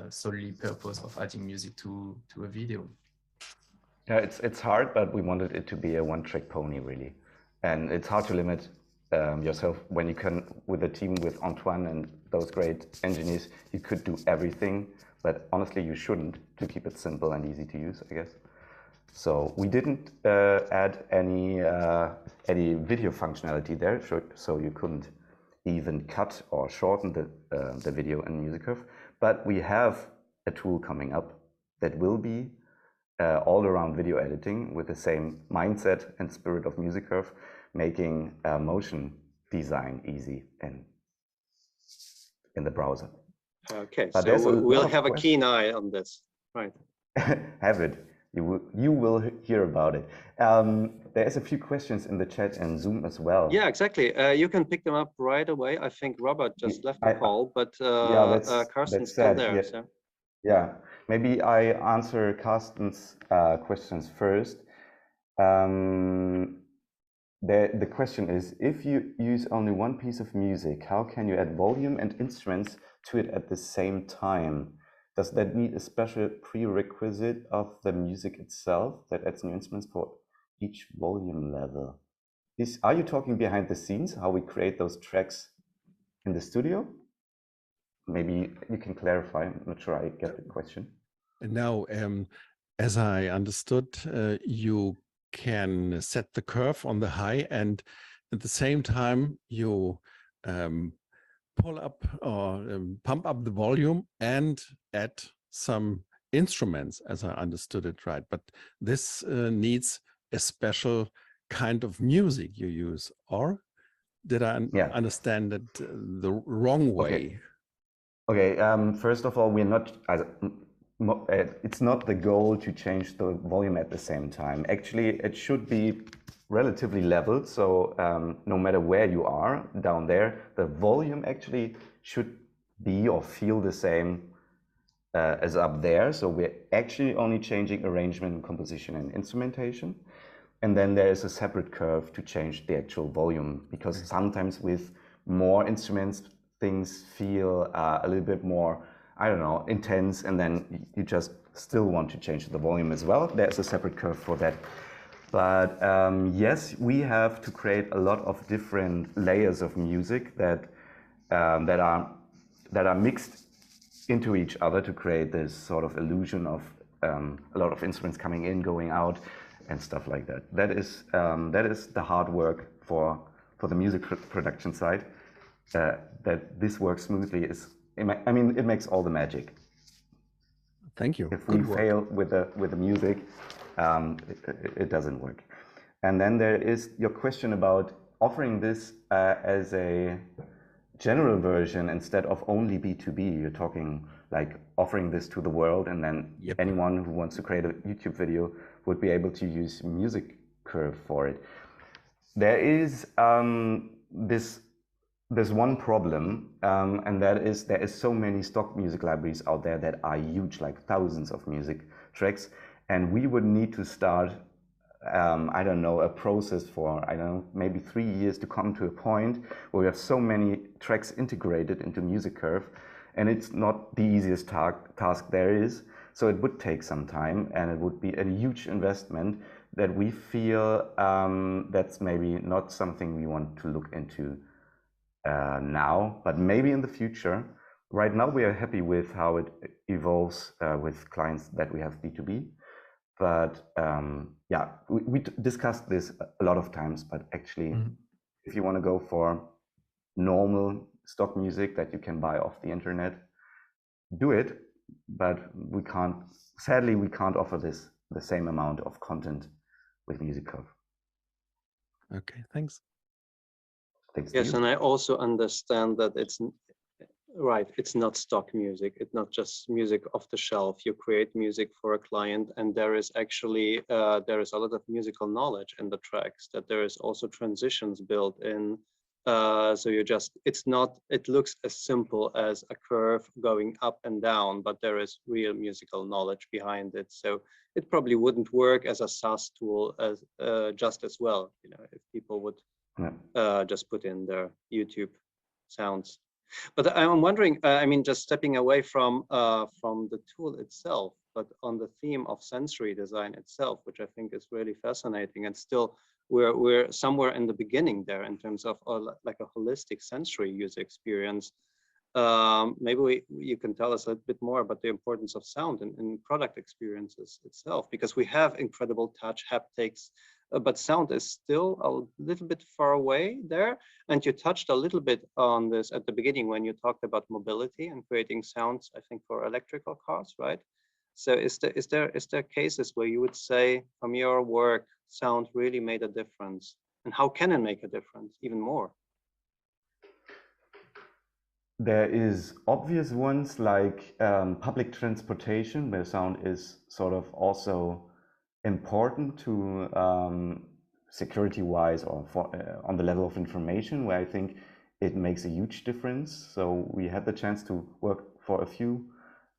solely purpose of adding music to a video. Yeah, it's hard, but we wanted it to be a one-trick pony, really. And it's hard to limit yourself when you can, with a team with Antoine and those great engineers, you could do everything, but honestly, you shouldn't, to keep it simple and easy to use, I guess. So we didn't add any video functionality there, so you couldn't even cut or shorten the video in MusiCurve. But we have a tool coming up that will be all around video editing with the same mindset and spirit of MusiCurve, making motion design easy in the browser. Okay, But so we'll have a keen eye on this, right? Have it. You will hear about it. There's a few questions in the chat and Zoom as well. Yeah, exactly. You can pick them up right away. I think Robert just left the call, but yeah, Carsten's still there. Yeah. So. Yeah, maybe I answer Carsten's questions first. The question is, if you use only one piece of music, how can you add volume and instruments to it at the same time? Does that need a special prerequisite of the music itself that adds new instruments for each volume level? Are you talking behind the scenes, how we create those tracks in the studio? Maybe you can clarify. I'm not sure I get the question. No, as I understood, you can set the curve on the high, and at the same time you pull up or pump up the volume and add some instruments, as I understood it, right? But this needs a special kind of music you use, or did I understand that the wrong way? Okay, first of all, we're not, it's not the goal to change the volume at the same time. Actually, it should be relatively level, so no matter where you are down there, the volume actually should be or feel the same as up there. So we're actually only changing arrangement, composition, and instrumentation. And then there is a separate curve to change the actual volume, because sometimes with more instruments, things feel a little bit more, I don't know, intense, and then you just still want to change the volume as well. There's a separate curve for that. But yes, we have to create a lot of different layers of music that are mixed into each other to create this sort of illusion of a lot of instruments coming in, going out, and stuff like that. That is the hard work for the music production side. That this works smoothly is, I mean, it makes all the magic. Thank you. If we fail with the music, it doesn't work. And then there is your question about offering this as a general version instead of only B2B. You're talking like offering this to the world, and then anyone who wants to create a YouTube video would be able to use MusiCurve for it. There is there's one problem, and that is there is so many stock music libraries out there that are huge, like thousands of music tracks, and we would need to start, I don't know, a process for, I don't know, maybe 3 years to come to a point where we have so many tracks integrated into MusiCurve, and it's not the easiest task there is. So it would take some time, and it would be a huge investment that we feel that's maybe not something we want to look into now, but maybe in the future. Right now, we are happy with how it evolves with clients that we have B2B. But yeah, we discussed this a lot of times, but actually, if you want to go for normal stock music that you can buy off the internet, do it. But we can't, sadly, we can't offer this the same amount of content with MusiCurve. Okay, thanks. Thanks Yes, to you. and I also understand that it's right. It's not stock music. It's not just music off the shelf. You create music for a client, and there is actually there is a lot of musical knowledge in the tracks. That there is also transitions built in. So you just, it's not, it looks as simple as a curve going up and down, but there is real musical knowledge behind it. So it probably wouldn't work as a SaaS tool as just as well, you know, if people would just put in their YouTube sounds. But I'm wondering, I mean, just stepping away from the tool itself, but on the theme of sensory design itself, which I think is really fascinating, and still we're somewhere in the beginning there in terms of like a holistic sensory user experience. Maybe you can tell us a bit more about the importance of sound in product experiences itself, because we have incredible touch haptics, but sound is still a little bit far away there. And you touched a little bit on this at the beginning when you talked about mobility and creating sounds, I think, for electrical cars, right? So is there cases where you would say from your work, sound really made a difference? And how can it make a difference even more? There is obvious ones like public transportation, where sound is sort of also important to security-wise or for, on the level of information, where I think it makes a huge difference. So we had the chance to work for a few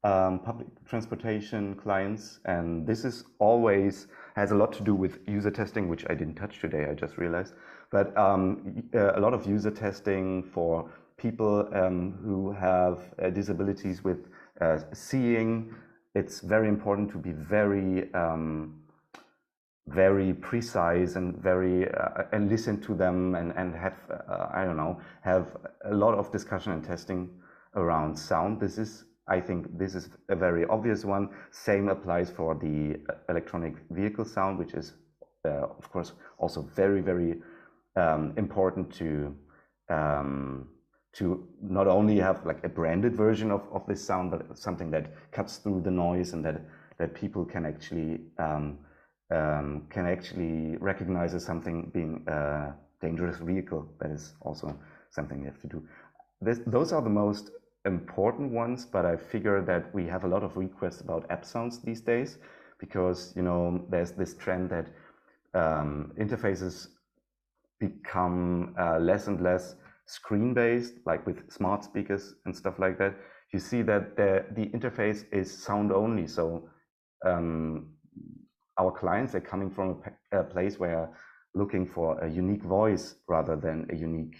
public transportation clients, and this is always has a lot to do with user testing, which I didn't touch today, I just realized. But a lot of user testing for people who have disabilities with seeing. It's very important to be very very precise and very and listen to them and have I don't know, have a lot of discussion and testing around sound. This is, I think this is a very obvious one. Same applies for the electronic vehicle sound, which is of course also very, very important to not only have like a branded version of this sound, but something that cuts through the noise and that people can actually recognize as something being a dangerous vehicle. That is also something you have to do. Those are the most important ones, but I figure that we have a lot of requests about app sounds these days, because, you know, there's this trend that interfaces become less and less screen-based, like with smart speakers and stuff like that. You see that the interface is sound only. So our clients are coming from a place where looking for a unique voice rather than a unique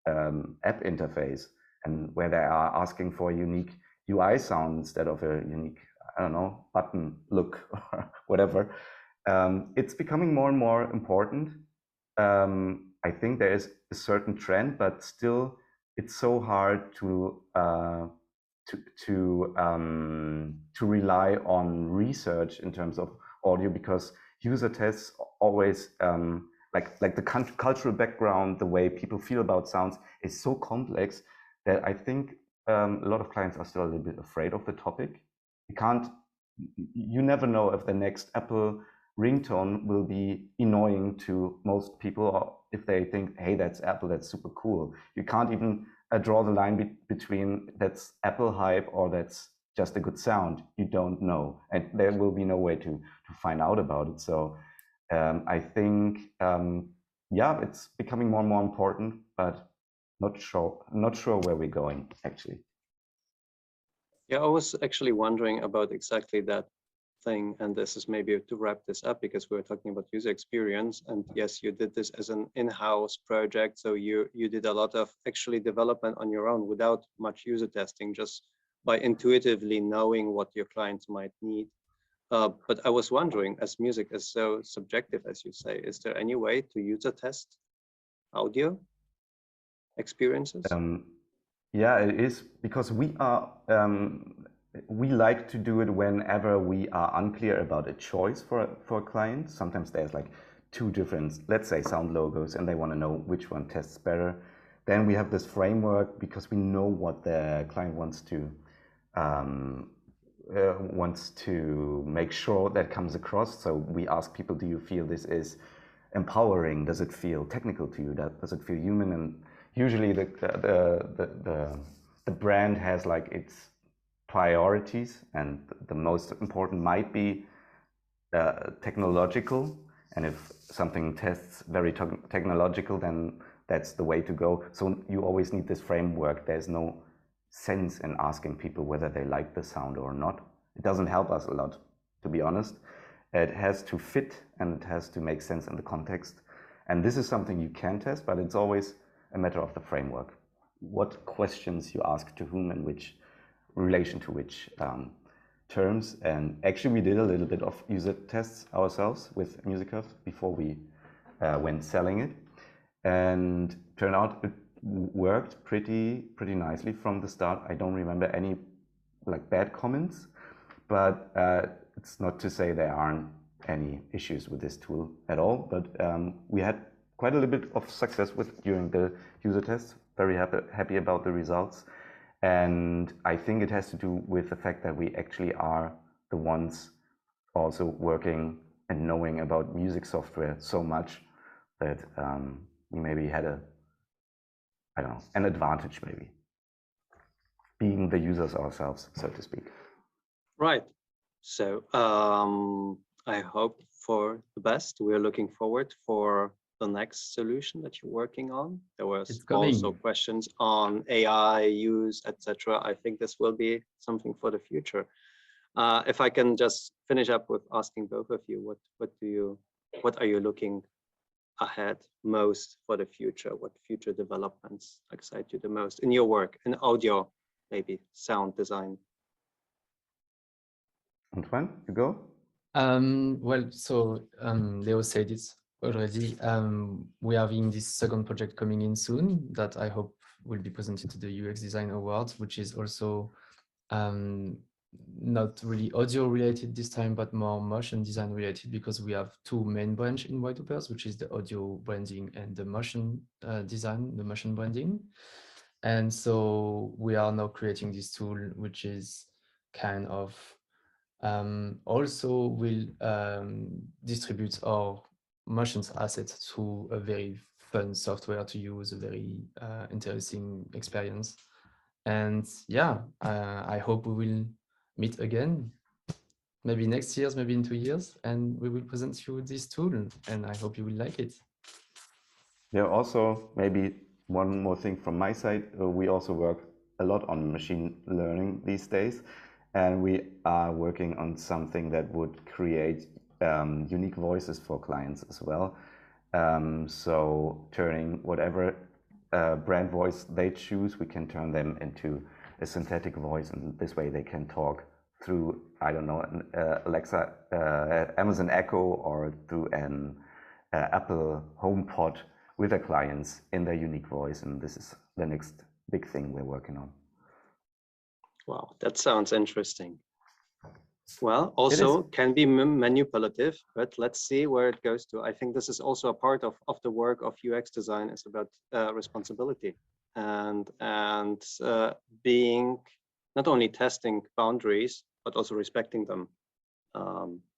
app interface, and where they are asking for a unique UI sound instead of a unique, I don't know, button look or whatever. It's becoming more and more important. I think there is a certain trend, but still it's so hard to rely on research in terms of audio, because user tests always like the cultural background, the way people feel about sounds is so complex that I think a lot of clients are still a little bit afraid of the topic. You never know if the next Apple ringtone will be annoying to most people, or if they think, hey, that's Apple, that's super cool. You can't even draw the line between that's Apple hype or that's just a good sound. You don't know, and there will be no way to find out about it. So I think yeah, it's becoming more and more important, but not sure where we're going actually. Yeah, I was actually wondering about exactly that thing, and this is maybe to wrap this up, because we're talking about user experience, and yes, you did this as an in-house project, so you did a lot of actually development on your own without much user testing, just by intuitively knowing what your clients might need. But I was wondering, as music is so subjective, as you say, is there any way to user test audio? experiences? Yeah, it is, because we like to do it whenever we are unclear about a choice for a client. Sometimes there's like two different, let's say, sound logos, and they want to know which one tests better. Then we have this framework because we know what the client wants to make sure that comes across. So we ask people, do you feel this is empowering? Does it feel technical to you? Does it feel human? And usually the brand has like its priorities, and the most important might be technological. And if something tests very technological, then that's the way to go. So you always need this framework. There's no sense in asking people whether they like the sound or not. It doesn't help us a lot, to be honest. It has to fit and it has to make sense in the context. And this is something you can test, but it's always a matter of the framework. What questions you ask to whom and which relation to which terms. And actually we did a little bit of user tests ourselves with MusiCurve before we went selling it. And turned out it worked pretty nicely from the start. I don't remember any like bad comments, but it's not to say there aren't any issues with this tool at all. But we had quite a little bit of success during the user tests. Very happy about the results. And I think it has to do with the fact that we actually are the ones also working and knowing about music software so much that we maybe had an advantage, maybe being the users ourselves, so to speak. Right. So I hope for the best. We're looking forward for the next solution that you're working on. There was also questions on AI use, etc. I think this will be something for the future. If I can just finish up with asking both of you, what are you looking ahead most for the future? What future developments excite you the most in your work, in audio, maybe sound design? Antoine, you go. Well, so Leo said it already. We are having this second project coming in soon that I hope will be presented to the UX Design Awards, which is also not really audio related this time, but more motion design related, because we have two main branches in Hoepner, which is the audio branding and the motion design, the motion branding. And so we are now creating this tool, which is kind of also will distribute our motions assets to a very fun software to use, a very interesting experience. And yeah, I hope we will meet again, maybe next year, maybe in 2 years, and we will present you this tool, and I hope you will like it. Yeah, also maybe one more thing from my side, we also work a lot on machine learning these days, and we are working on something that would create unique voices for clients as well. So turning whatever brand voice they choose, we can turn them into a synthetic voice, and this way they can talk through, I don't know, Alexa, Amazon Echo, or through an Apple HomePod with their clients in their unique voice. And this is the next big thing we're working on. Wow, that sounds interesting. Well, also can be manipulative, but let's see where it goes to. I think this is also a part of the work of UX design, is about responsibility and being not only testing boundaries, but also respecting them.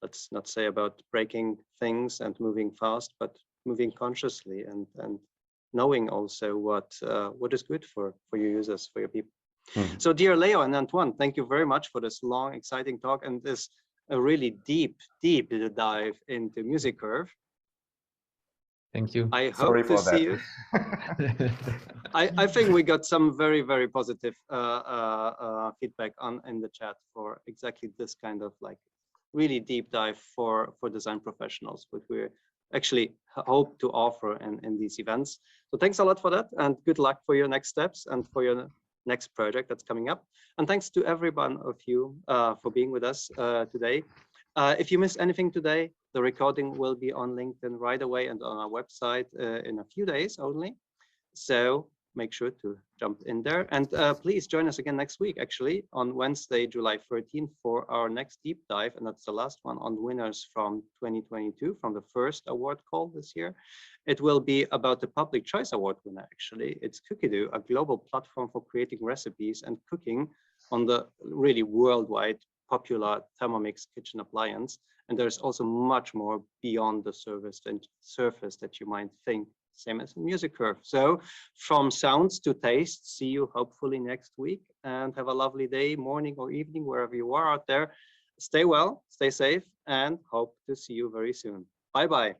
Let's not say about breaking things and moving fast, but moving consciously and knowing also what is good for your users, for your people. So dear Leo and Antoine, thank you very much for this long, exciting talk and this a really deep dive into MusiCurve. Thank you. I hope to see you. I think we got some very, very positive feedback in the chat for exactly this kind of like really deep dive for design professionals, which we actually hope to offer in these events. So thanks a lot for that, and good luck for your next steps and for your next project that's coming up. And thanks to every one of you for being with us today. If you missed anything today, the recording will be on LinkedIn right away and on our website in a few days only. So make sure to jump in there. And please join us again next week, actually, on Wednesday, July 13th, for our next deep dive. And that's the last one on winners from 2022, from the first award call this year. It will be about the Public Choice Award winner, actually. It's Cookidoo, a global platform for creating recipes and cooking on the really worldwide popular Thermomix kitchen appliance. And there's also much more beyond the surface that you might think, same as in MusiCurve. So from sounds to taste, see you hopefully next week, and have a lovely day, morning or evening, wherever you are out there. Stay well, stay safe, and hope to see you very soon. Bye-bye.